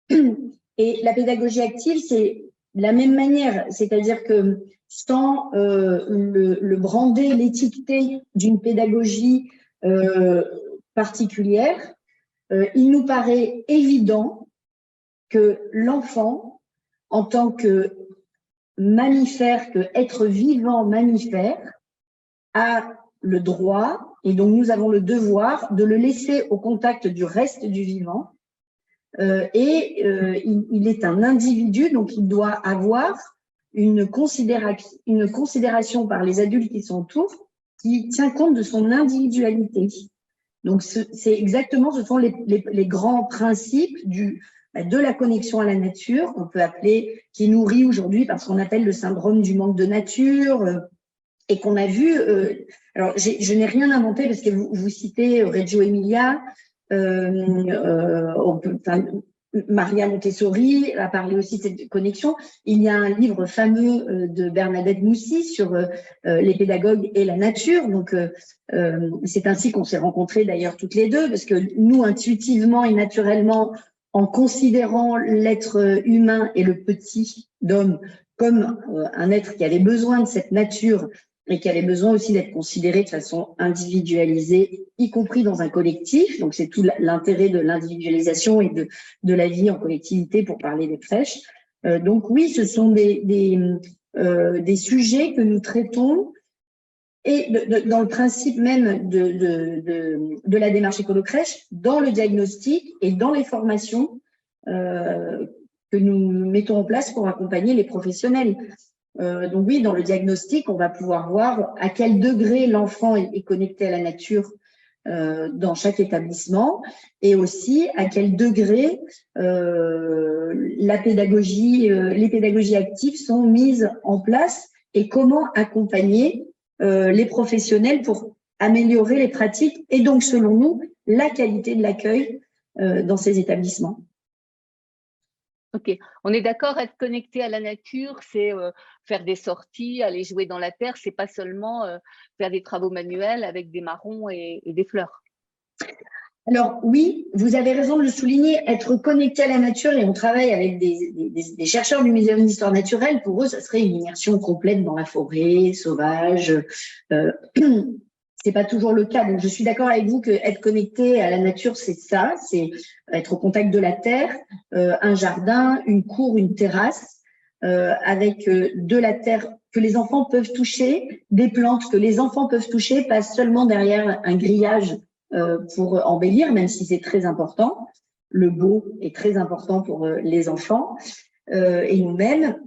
et la pédagogie active, c'est la même manière, c'est-à-dire que sans le brander, l'étiqueter d'une pédagogie particulière, il nous paraît évident que l'enfant, en tant que mammifère, que être vivant mammifère, a le droit, et donc nous avons le devoir, de le laisser au contact du reste du vivant. Il est un individu, donc il doit avoir une considération par les adultes qui sont autour qui tient compte de son individualité. Donc, c'est exactement, ce sont les grands principes de la connexion à la nature, qu'on peut appeler, qui nourrit aujourd'hui parce qu'on appelle le syndrome du manque de nature, et qu'on a vu, alors je n'ai rien inventé parce que vous citez Reggio Emilia, Maria Montessori a parlé aussi de cette connexion. Il y a un livre fameux de Bernadette Moussy sur les pédagogues et la nature. Donc, c'est ainsi qu'on s'est rencontrés d'ailleurs toutes les deux, parce que nous, intuitivement et naturellement, en considérant l'être humain et le petit d'homme comme un être qui avait besoin de cette nature et qui avait besoin aussi d'être considéré de façon individualisée, y compris dans un collectif. Donc, c'est tout l'intérêt de l'individualisation et de la vie en collectivité pour parler des crèches. Donc, oui, ce sont des sujets que nous traitons et dans le principe même de la démarche écolo-crèche, dans le diagnostic et dans les formations que nous mettons en place pour accompagner les professionnels. Donc oui, dans le diagnostic, on va pouvoir voir à quel degré l'enfant est connecté à la nature dans chaque établissement, et aussi à quel degré les pédagogies actives sont mises en place et comment accompagner les professionnels pour améliorer les pratiques et donc, selon nous, la qualité de l'accueil dans ces établissements. Ok, on est d'accord, être connecté à la nature, c'est faire des sorties, aller jouer dans la terre, c'est pas seulement faire des travaux manuels avec des marrons et des fleurs. Alors oui, vous avez raison de le souligner, être connecté à la nature, et on travaille avec des chercheurs du Muséum d'histoire naturelle. Pour eux, ça serait une immersion complète dans la forêt sauvage. C'est pas toujours le cas. Donc, je suis d'accord avec vous que être connecté à la nature, c'est ça, c'est être au contact de la terre, un jardin, une cour, une terrasse, avec de la terre que les enfants peuvent toucher, des plantes que les enfants peuvent toucher, pas seulement derrière un grillage pour embellir, même si c'est très important. Le beau est très important pour les enfants et nous-mêmes.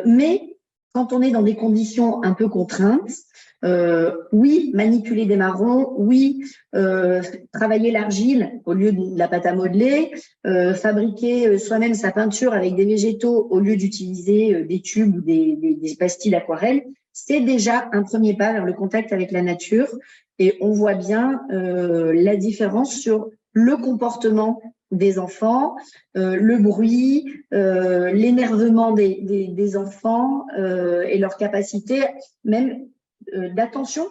Mais quand on est dans des conditions un peu contraintes, oui, manipuler des marrons, oui, travailler l'argile au lieu de la pâte à modeler, fabriquer soi-même sa peinture avec des végétaux au lieu d'utiliser des tubes ou des pastilles d'aquarelle, c'est déjà un premier pas vers le contact avec la nature. Et on voit bien la différence sur le comportement des enfants, le bruit, l'énervement des enfants et leur capacité même d'attention.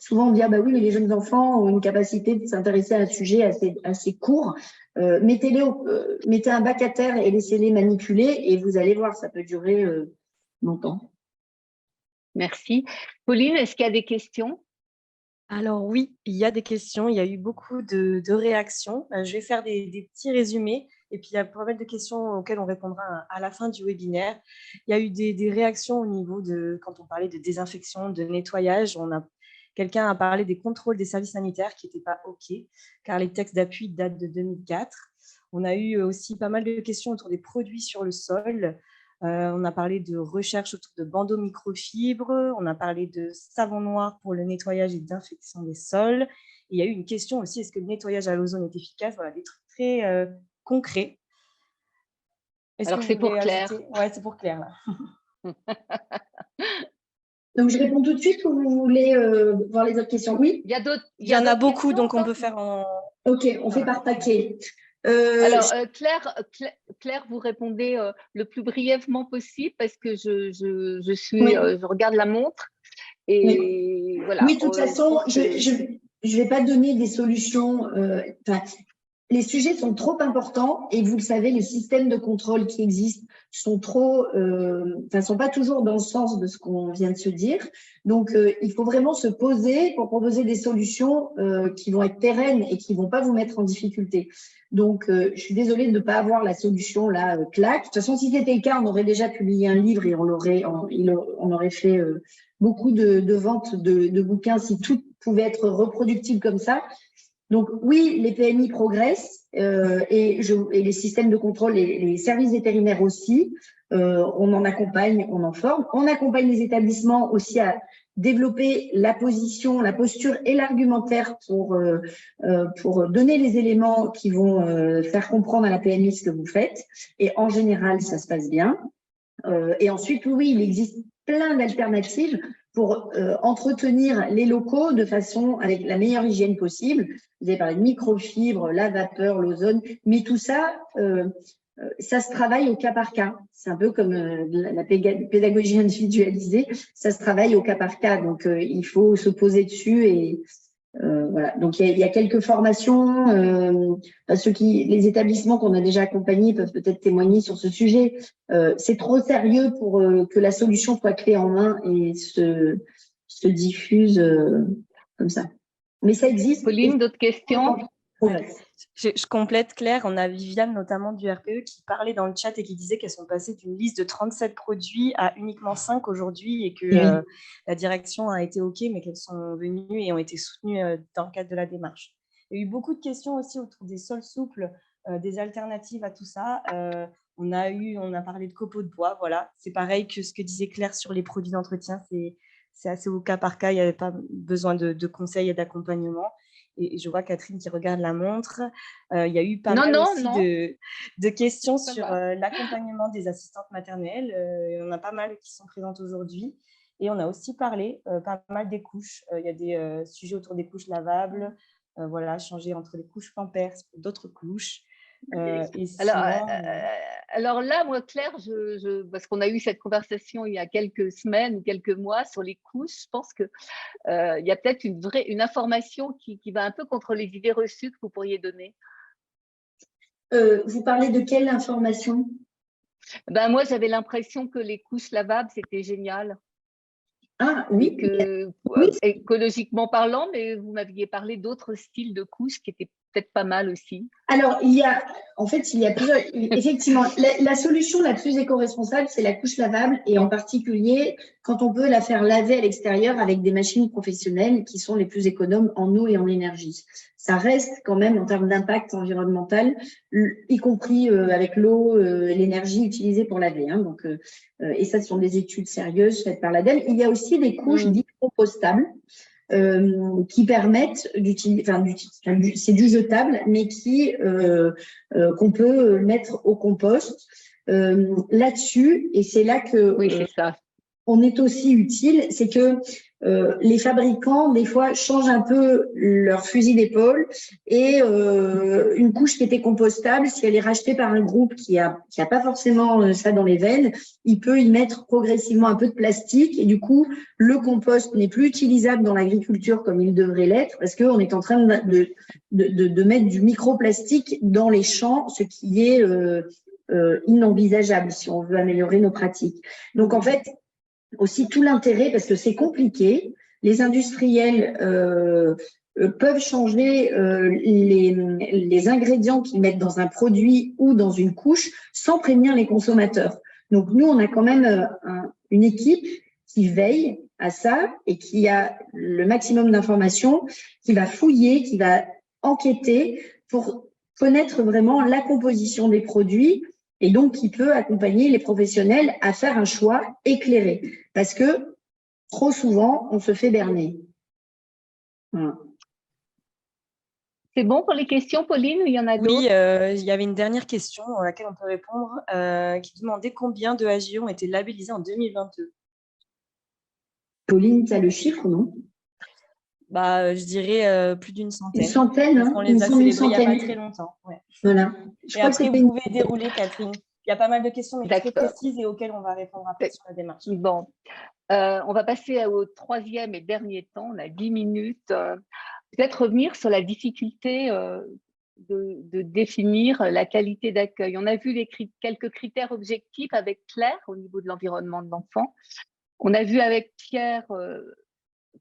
Souvent on dit, ah bah oui, mais les jeunes enfants ont une capacité de s'intéresser à un sujet assez court. Mettez un bac à terre et laissez-les manipuler et vous allez voir, ça peut durer longtemps. Merci. Pauline, est-ce qu'il y a des questions? Alors oui, il y a des questions, il y a eu beaucoup de réactions. Je vais faire des petits résumés et puis il y a pas mal de questions auxquelles on répondra à la fin du webinaire. Il y a eu des réactions au niveau de, quand on parlait de désinfection, de nettoyage, quelqu'un a parlé des contrôles des services sanitaires qui n'étaient pas OK, car les textes d'appui datent de 2004. On a eu aussi pas mal de questions autour des produits sur le sol. On a parlé de recherche autour de bandeaux microfibres, on a parlé de savon noir pour le nettoyage et d'infection des sols. Et il y a eu une question aussi, est-ce que le nettoyage à l'ozone est efficace? Voilà, des trucs très concrets. Alors, c'est pour Claire. Oui, c'est pour Claire, là. Donc, je réponds tout de suite ou vous voulez voir les autres questions? Oui. Il y en a beaucoup, donc on peut faire en… Ok, on fait par paquet. Alors, Claire, vous répondez le plus brièvement possible parce que je regarde la montre. Et voilà. Oui, de toute façon, je vais pas donner des solutions. Les sujets sont trop importants et vous le savez, les systèmes de contrôle qui existent sont sont pas toujours dans le sens de ce qu'on vient de se dire. Donc, il faut vraiment se poser pour proposer des solutions qui vont être pérennes et qui vont pas vous mettre en difficulté. Donc, je suis désolée de ne pas avoir la solution là, claque. De toute façon, si c'était le cas, on aurait déjà publié un livre et on aurait fait beaucoup de ventes de bouquins si tout pouvait être reproductible comme ça. Donc oui, les PMI progressent et les systèmes de contrôle, les services vétérinaires aussi. On en accompagne, on en forme. On accompagne les établissements aussi à développer la position, la posture et l'argumentaire pour donner les éléments qui vont faire comprendre à la PMI ce que vous faites. Et en général, ça se passe bien. Et ensuite, oui, il existe plein d'alternatives pour entretenir les locaux de façon avec la meilleure hygiène possible. Vous avez parlé de microfibres, la vapeur, l'ozone, mais tout ça, ça se travaille au cas par cas. C'est un peu comme la pédagogie individualisée, ça se travaille au cas par cas. Donc, il faut se poser dessus et voilà. Donc, il y a quelques formations. Les établissements qu'on a déjà accompagnés peuvent peut-être témoigner sur ce sujet. C'est trop sérieux pour que la solution soit clé en main et se diffuse comme ça. Mais ça existe. Pauline, d'autres questions? Ouais. Je complète, Claire. On a Viviane, notamment du RPE, qui parlait dans le chat et qui disait qu'elles sont passées d'une liste de 37 produits à uniquement 5 aujourd'hui et que la direction a été OK, mais qu'elles sont venues et ont été soutenues dans le cadre de la démarche. Il y a eu beaucoup de questions aussi autour des sols souples, des alternatives à tout ça. On a parlé de copeaux de bois. Voilà. C'est pareil que ce que disait Claire sur les produits d'entretien. C'est assez au cas par cas. Il n'y avait pas besoin de conseils et d'accompagnement. Et je vois Catherine qui regarde la montre. Il y a eu pas mal aussi de questions sur l'accompagnement des assistantes maternelles. Il y en a pas mal qui sont présentes aujourd'hui. Et on a aussi parlé pas mal des couches. Il y a des sujets autour des couches lavables. Voilà, changer entre les couches Pampers pour d'autres couches. Et alors là, moi, Claire, parce qu'on a eu cette conversation il y a quelques semaines ou quelques mois sur les couches, je pense qu'il y a peut-être une information qui va un peu contre les idées reçues que vous pourriez donner. Vous parlez de quelle information? Moi, j'avais l'impression que les couches lavables, c'était génial. Ah oui. Écologiquement parlant, mais vous m'aviez parlé d'autres styles de couches qui étaient peut-être pas mal aussi. Alors, il y a plusieurs. Effectivement, la solution la plus éco-responsable, c'est la couche lavable et en particulier quand on peut la faire laver à l'extérieur avec des machines professionnelles qui sont les plus économes en eau et en énergie. Ça reste quand même en termes d'impact environnemental, y compris avec l'eau, l'énergie utilisée pour laver. Hein, donc, et ça, ce sont des études sérieuses faites par l'ADEME. Il y a aussi des couches dites compostables. Qui permettent d'utiliser, c'est du jetable, mais qu'on peut mettre au compost. Là-dessus, et c'est là que c'est ça. On est aussi utile, c'est que les fabricants, des fois, changent un peu leur fusil d'épaule et une couche qui était compostable, si elle est rachetée par un groupe qui a pas forcément ça dans les veines, il peut y mettre progressivement un peu de plastique et du coup, le compost n'est plus utilisable dans l'agriculture comme il devrait l'être parce qu'on est en train de mettre du microplastique dans les champs, ce qui est inenvisageable si on veut améliorer nos pratiques. Donc, en fait, aussi tout l'intérêt, parce que c'est compliqué, les industriels peuvent changer les ingrédients qu'ils mettent dans un produit ou dans une couche sans prévenir les consommateurs. Donc, nous, on a quand même une équipe qui veille à ça et qui a le maximum d'informations, qui va fouiller, qui va enquêter pour connaître vraiment la composition des produits et donc qui peut accompagner les professionnels à faire un choix éclairé. Parce que trop souvent, on se fait berner. Voilà. C'est bon pour les questions, Pauline, ou il y en a d'autres? Oui, il y avait une dernière question à laquelle on peut répondre, qui demandait combien de AGE ont été labellisés en 2022. Pauline, tu as le chiffre, non? Je dirais plus d'une centaine. Une centaine, hein? On les a célébrés il n'y a pas très longtemps. Ouais. Voilà. Et après, vous pouvez dérouler, Catherine. Il y a pas mal de questions, mais très précises et auxquelles on va répondre après sur la démarche. Bon, on va passer au troisième et dernier temps. On a 10 minutes. Peut-être revenir sur la difficulté de définir la qualité d'accueil. On a vu quelques critères objectifs avec Claire au niveau de l'environnement de l'enfant. On a vu avec Pierre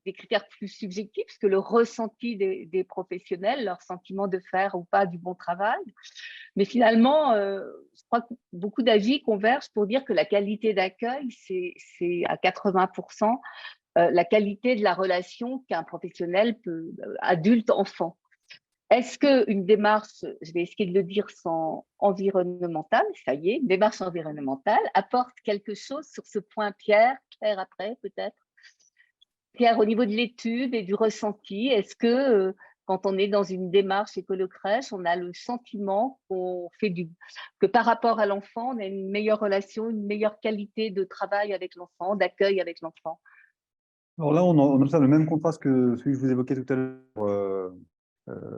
des critères plus subjectifs, parce que le ressenti des professionnels, leur sentiment de faire ou pas du bon travail. Mais finalement, je crois que beaucoup d'avis convergent pour dire que la qualité d'accueil, c'est à 80% la qualité de la relation qu'un professionnel peut, adulte-enfant. Est-ce qu'une démarche, je vais essayer de le dire sans environnementale, ça y est, une démarche environnementale apporte quelque chose sur ce point, Pierre, Claire après peut-être? Pierre, au niveau de l'étude et du ressenti, est-ce que quand on est dans une démarche écolo-crèche, on a le sentiment que par rapport à l'enfant, on a une meilleure relation, une meilleure qualité de travail avec l'enfant, d'accueil avec l'enfant? Alors là, on observe le même contraste que celui que je vous évoquais tout à l'heure,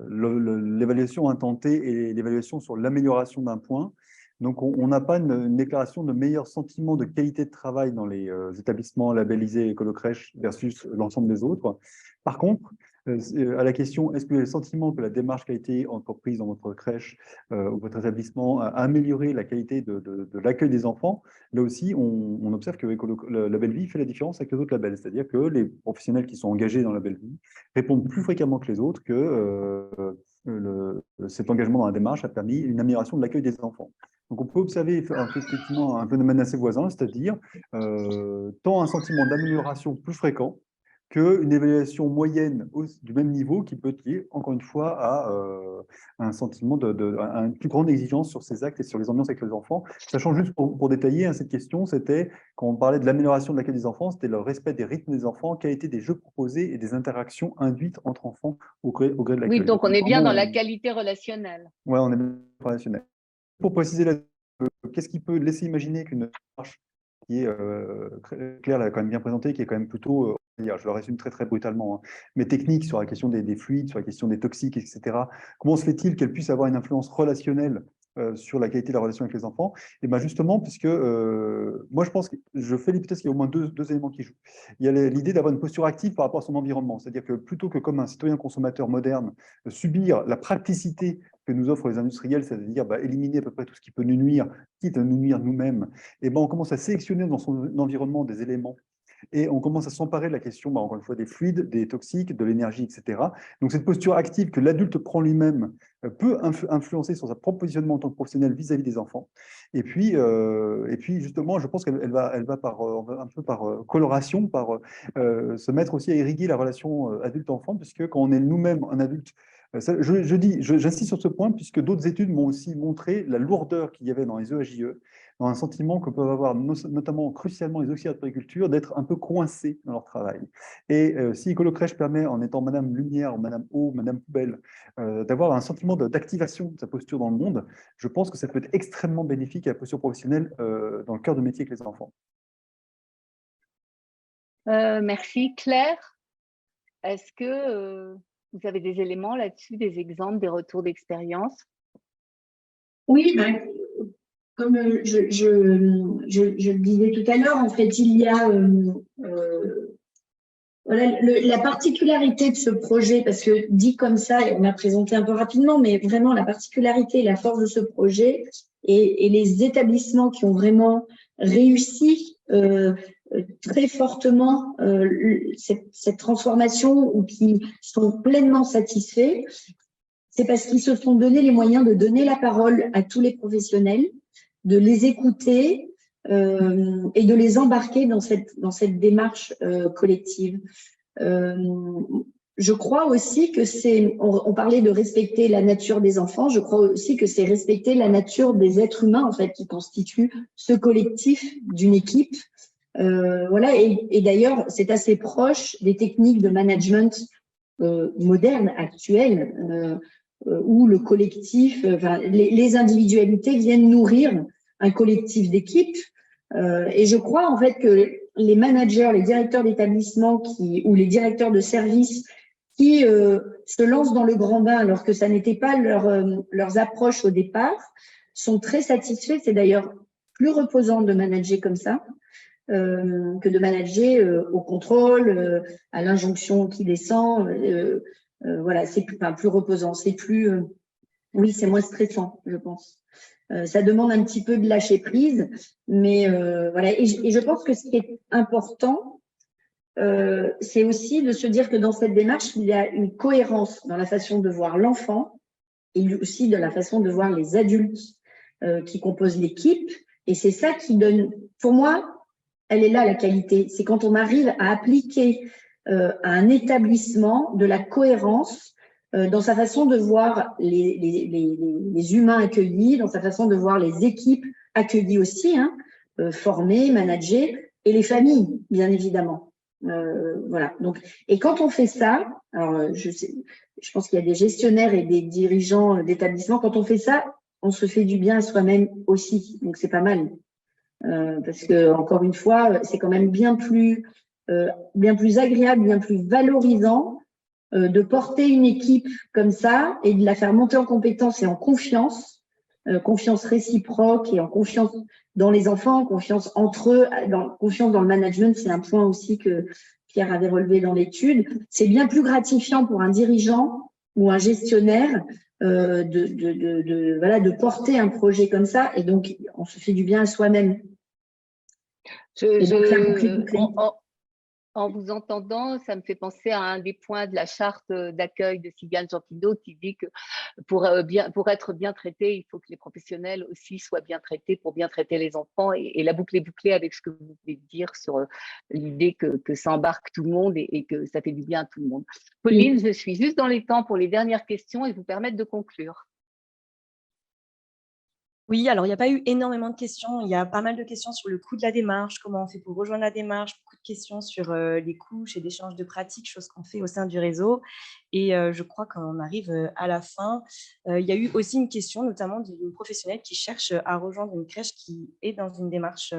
l'évaluation intentée et l'évaluation sur l'amélioration d'un point. Donc, on n'a pas une déclaration de meilleur sentiment de qualité de travail dans les établissements labellisés écolo-crèche versus l'ensemble des autres. Par contre, à la question, est-ce que vous avez le sentiment que la démarche qui a été entreprise dans votre crèche ou votre établissement a amélioré la qualité de l'accueil des enfants? Là aussi, on observe que la Belle Vie fait la différence avec les autres labels, c'est-à-dire que les professionnels qui sont engagés dans la Belle Vie répondent plus fréquemment que les autres que cet engagement dans la démarche a permis une amélioration de l'accueil des enfants. Donc, on peut observer effectivement un phénomène assez voisin, c'est-à-dire tant un sentiment d'amélioration plus fréquent qu'une évaluation moyenne du même niveau qui peut lier, encore une fois, à un sentiment à une plus grande exigence sur ces actes et sur les ambiances avec les enfants. Sachant juste pour détailler, hein, cette question, c'était, quand on parlait de l'amélioration de l'accueil des enfants, c'était le respect des rythmes des enfants, qualité des jeux proposés et des interactions induites entre enfants au gré de l'accueil. Oui, donc on est bien dans la qualité relationnelle. Oui, on est bien relationnel. Pour préciser, qu'est-ce qui peut laisser imaginer qu'une démarche qui est, Claire l'a quand même bien présentée, qui est quand même plutôt, je le résume très très brutalement, hein, mais technique sur la question des fluides, sur la question des toxiques, etc. Comment se fait-il qu'elle puisse avoir une influence relationnelle sur la qualité de la relation avec les enfants? Et bien justement, puisque moi je fais l'hypothèse qu'il y a au moins deux éléments qui jouent. Il y a l'idée d'avoir une posture active par rapport à son environnement, c'est-à-dire que plutôt que comme un citoyen consommateur moderne, subir la praticité que nous offrent les industriels, c'est-à-dire éliminer à peu près tout ce qui peut nous nuire, quitte à nous nuire nous-mêmes, et on commence à sélectionner dans son environnement des éléments et on commence à s'emparer de la question, encore une fois, des fluides, des toxiques, de l'énergie, etc. Donc cette posture active que l'adulte prend lui-même peut influencer sur sa propre positionnement en tant que professionnel vis-à-vis des enfants. Et puis justement, je pense qu'elle va un peu par coloration, se mettre aussi à irriguer la relation adulte-enfant, puisque quand on est nous-mêmes un adulte, j'insiste sur ce point, puisque d'autres études m'ont aussi montré la lourdeur qu'il y avait dans les EAJE, dans un sentiment que peuvent avoir notamment crucialement les auxiliaires de périculture d'être un peu coincés dans leur travail. Et si Écolo-Crèche permet, en étant Madame Lumière, Madame Eau, Madame Poubelle, d'avoir un sentiment d'activation de sa posture dans le monde, je pense que ça peut être extrêmement bénéfique à la posture professionnelle dans le cœur de métier avec les enfants. Merci. Claire, est-ce que vous avez des éléments là-dessus, des exemples, des retours d'expérience? Oui, comme je le disais tout à l'heure, en fait, il y a voilà, la particularité de ce projet, parce que dit comme ça, on a présenté un peu rapidement, mais vraiment la particularité et la force de ce projet et les établissements qui ont vraiment réussi très fortement cette transformation ou qui sont pleinement satisfaits, c'est parce qu'ils se sont donné les moyens de donner la parole à tous les professionnels, de les écouter et de les embarquer dans cette démarche collective. Je crois aussi que on parlait de respecter la nature des enfants, je crois aussi que c'est respecter la nature des êtres humains en fait qui constituent ce collectif d'une équipe. Voilà, et d'ailleurs, c'est assez proche des techniques de management modernes, actuelles, où le collectif, les individualités viennent nourrir un collectif d'équipe. Et je crois en fait que les managers, les directeurs d'établissement ou les directeurs de services qui se lancent dans le grand bain alors que ça n'était pas leurs approches au départ, sont très satisfaits. C'est d'ailleurs plus reposant de manager comme ça que de manager au contrôle, à l'injonction qui descend. Voilà, c'est plus reposant, c'est plus, oui, c'est moins stressant, je pense. Ça demande un petit peu de lâcher prise, mais voilà. Et je pense que ce qui est important, c'est aussi de se dire que dans cette démarche, il y a une cohérence dans la façon de voir l'enfant et aussi de la façon de voir les adultes qui composent l'équipe. Et c'est ça qui donne, pour moi, elle est là la qualité. C'est quand on arrive à appliquer à un établissement de la cohérence dans sa façon de voir les humains accueillis, dans sa façon de voir les équipes accueillies aussi, formées, managées, et les familles, bien évidemment. Voilà. Donc, et quand on fait ça, alors je pense qu'il y a des gestionnaires et des dirigeants d'établissements, quand on fait ça, on se fait du bien à soi-même aussi. Donc c'est pas mal. Parce que encore une fois, c'est quand même bien plus agréable, bien plus valorisant de porter une équipe comme ça et de la faire monter en compétence et en confiance, confiance réciproque et en confiance dans les enfants, confiance entre eux, confiance dans le management. C'est un point aussi que Pierre avait relevé dans l'étude. C'est bien plus gratifiant pour un dirigeant ou un gestionnaire de porter un projet comme ça, et donc on se fait du bien à soi-même. En vous entendant, ça me fait penser à un des points de la charte d'accueil de Sylviane Jampineau qui dit que pour être bien traité, il faut que les professionnels aussi soient bien traités pour bien traiter les enfants. Et la boucle est bouclée avec ce que vous venez de dire sur l'idée que ça embarque tout le monde et que ça fait du bien à tout le monde. Pauline, je suis juste dans les temps pour les dernières questions et vous permettre de conclure. Oui, alors il n'y a pas eu énormément de questions. Il y a pas mal de questions sur le coût de la démarche, comment on fait pour rejoindre la démarche, beaucoup de questions sur les couches et l'échange de pratiques, chose qu'on fait au sein du réseau. Et je crois qu'on arrive à la fin. Il y a eu aussi une question, notamment d'une professionnelle qui cherche à rejoindre une crèche qui est dans une démarche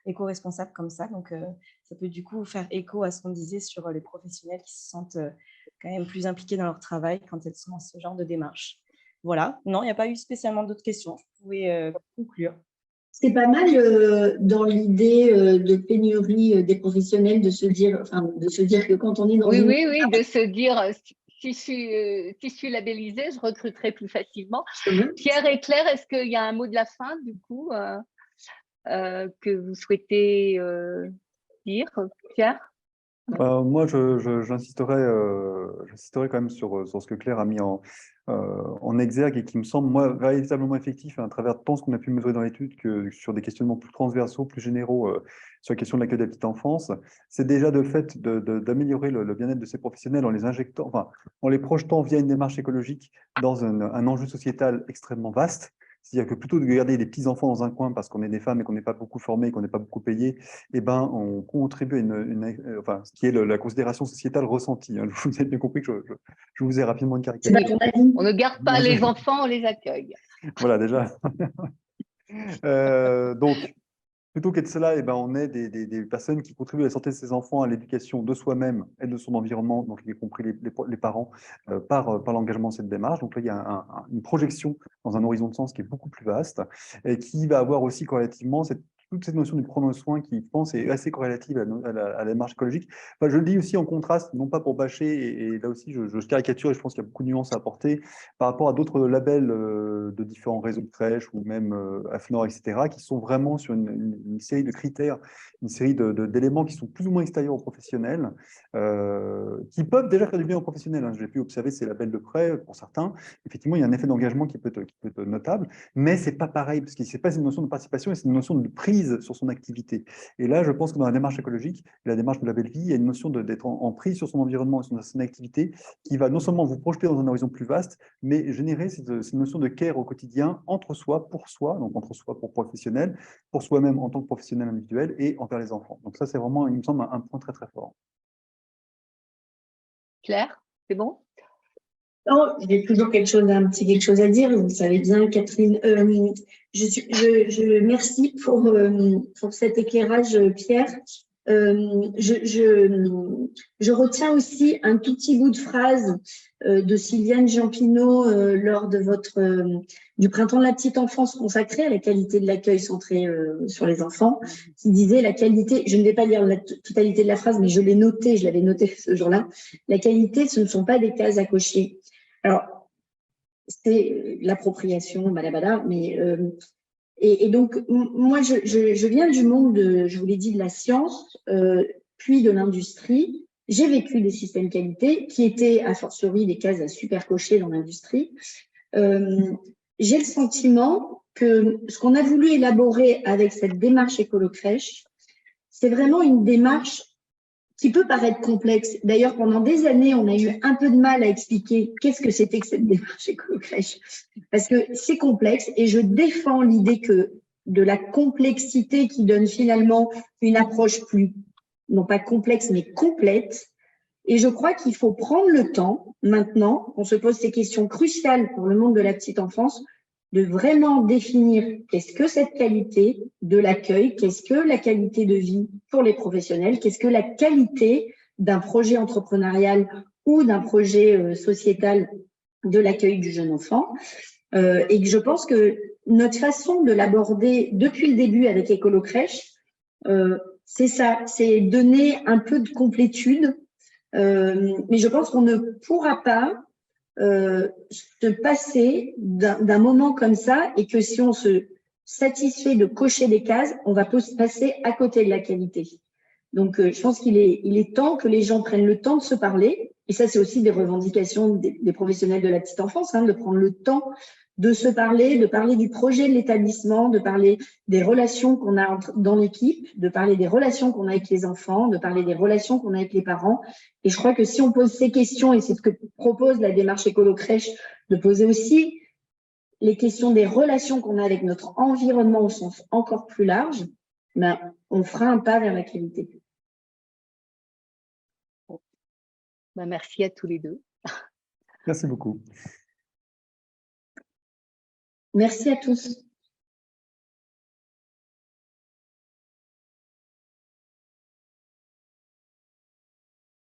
éco-responsable comme ça. Donc, ça peut du coup faire écho à ce qu'on disait sur les professionnels qui se sentent quand même plus impliqués dans leur travail quand elles sont dans ce genre de démarche. Voilà, non, il n'y a pas eu spécialement d'autres questions. Vous pouvez conclure. C'est pas mal dans l'idée de pénurie des professionnels de se dire que quand on est dans une... Oui, de se dire si je suis labellisée, je recruterai plus facilement. Pierre et Claire, est-ce qu'il y a un mot de la fin du coup que vous souhaitez dire, Pierre? Moi, j'insisterai quand même sur ce que Claire a mis en exergue et qui me semble, moi, véritablement effectif à travers tant ce qu'on a pu mesurer dans l'étude que sur des questionnements plus transversaux, plus généraux sur la question de l'accueil de la petite enfance. C'est déjà le fait d'améliorer le bien-être de ces professionnels en les injectant, enfin, en les projetant via une démarche écologique dans un enjeu sociétal extrêmement vaste. C'est-à-dire que plutôt que de garder des petits-enfants dans un coin parce qu'on est des femmes et qu'on n'est pas beaucoup formés et qu'on n'est pas beaucoup payé, eh ben, on contribue à enfin, ce qui est la considération sociétale ressentie. Hein. Vous avez bien compris que je vous ai rapidement une caricature. On ne garde pas les enfants, on les accueille. Voilà, déjà. Donc, plutôt qu'être cela, eh ben, on est des personnes qui contribuent à la santé de ses enfants, à l'éducation de soi-même et de son environnement, donc y compris les parents, par l'engagement de cette démarche. Donc là, il y a une projection dans un horizon de sens qui est beaucoup plus vaste et qui va avoir aussi corrélativement toute cette notion du prendre soin qui, je pense, est assez corrélative à la démarche écologique. Enfin, je le dis aussi en contraste, non pas pour bâcher, et là aussi, je caricature et je pense qu'il y a beaucoup de nuances à apporter par rapport à d'autres labels de différents réseaux de crèches ou même AFNOR, etc., qui sont vraiment sur une série de critères, une série d'éléments qui sont plus ou moins extérieurs aux professionnels, qui peuvent déjà faire du bien aux professionnels. Hein. J'ai pu observer ces labels de près pour certains. Effectivement, il y a un effet d'engagement qui peut être notable, mais c'est pas pareil, parce que c'est pas une notion de participation, c'est une notion de prise sur son activité. Et là, je pense que dans la démarche écologique, la démarche de la belle vie, il y a une notion d'être en prise sur son environnement et sur son activité qui va non seulement vous projeter dans un horizon plus vaste, mais générer cette notion de care au quotidien entre soi, pour soi, donc entre soi pour professionnel, pour soi-même en tant que professionnel individuel et envers les enfants. Donc ça, c'est vraiment, il me semble, un point très, très fort. Claire, c'est bon? Non, j'ai toujours un petit quelque chose à dire. Vous savez bien, Catherine. Je merci pour cet éclairage, Pierre. Je retiens aussi un tout petit bout de phrase de Sylviane Jampineau lors de du printemps de la petite enfance consacré à la qualité de l'accueil centré sur les enfants, qui disait la qualité, je ne vais pas lire la totalité de la phrase, mais je l'avais noté ce jour-là, la qualité, ce ne sont pas des cases à cocher. Alors, c'est l'appropriation, balabala, mais et donc moi je viens du monde je vous l'ai dit, de la science, puis de l'industrie. J'ai vécu des systèmes qualité qui étaient a fortiori des cases à super cocher dans l'industrie. J'ai le sentiment que ce qu'on a voulu élaborer avec cette démarche écolo-crèche, c'est vraiment une démarche qui peut paraître complexe. D'ailleurs, pendant des années, on a eu un peu de mal à expliquer qu'est-ce que c'était que cette démarche écolo-crèche. Parce que c'est complexe et je défends l'idée que de la complexité qui donne finalement une approche plus non pas complexe, mais complète. Et je crois qu'il faut prendre le temps, maintenant, on se pose ces questions cruciales pour le monde de la petite enfance, de vraiment définir qu'est-ce que cette qualité de l'accueil, qu'est-ce que la qualité de vie pour les professionnels, qu'est-ce que la qualité d'un projet entrepreneurial ou d'un projet sociétal de l'accueil du jeune enfant. Et que je pense que notre façon de l'aborder depuis le début avec Écolo Crèche, c'est ça, c'est donner un peu de complétude. Mais je pense qu'on ne pourra pas se passer d'un moment comme ça et que si on se satisfait de cocher des cases, on va passer à côté de la qualité. Donc, je pense qu'il est temps que les gens prennent le temps de se parler. Et ça, c'est aussi des revendications des professionnels de la petite enfance, hein, de prendre le temps de se parler, de parler du projet de l'établissement, de parler des relations qu'on a dans l'équipe, de parler des relations qu'on a avec les enfants, de parler des relations qu'on a avec les parents. Et je crois que si on pose ces questions, et c'est ce que propose la démarche Écolo Crèche, de poser aussi les questions des relations qu'on a avec notre environnement au sens encore plus large, ben, on fera un pas vers la qualité. Ben, merci à tous les deux. Merci beaucoup. Merci à tous.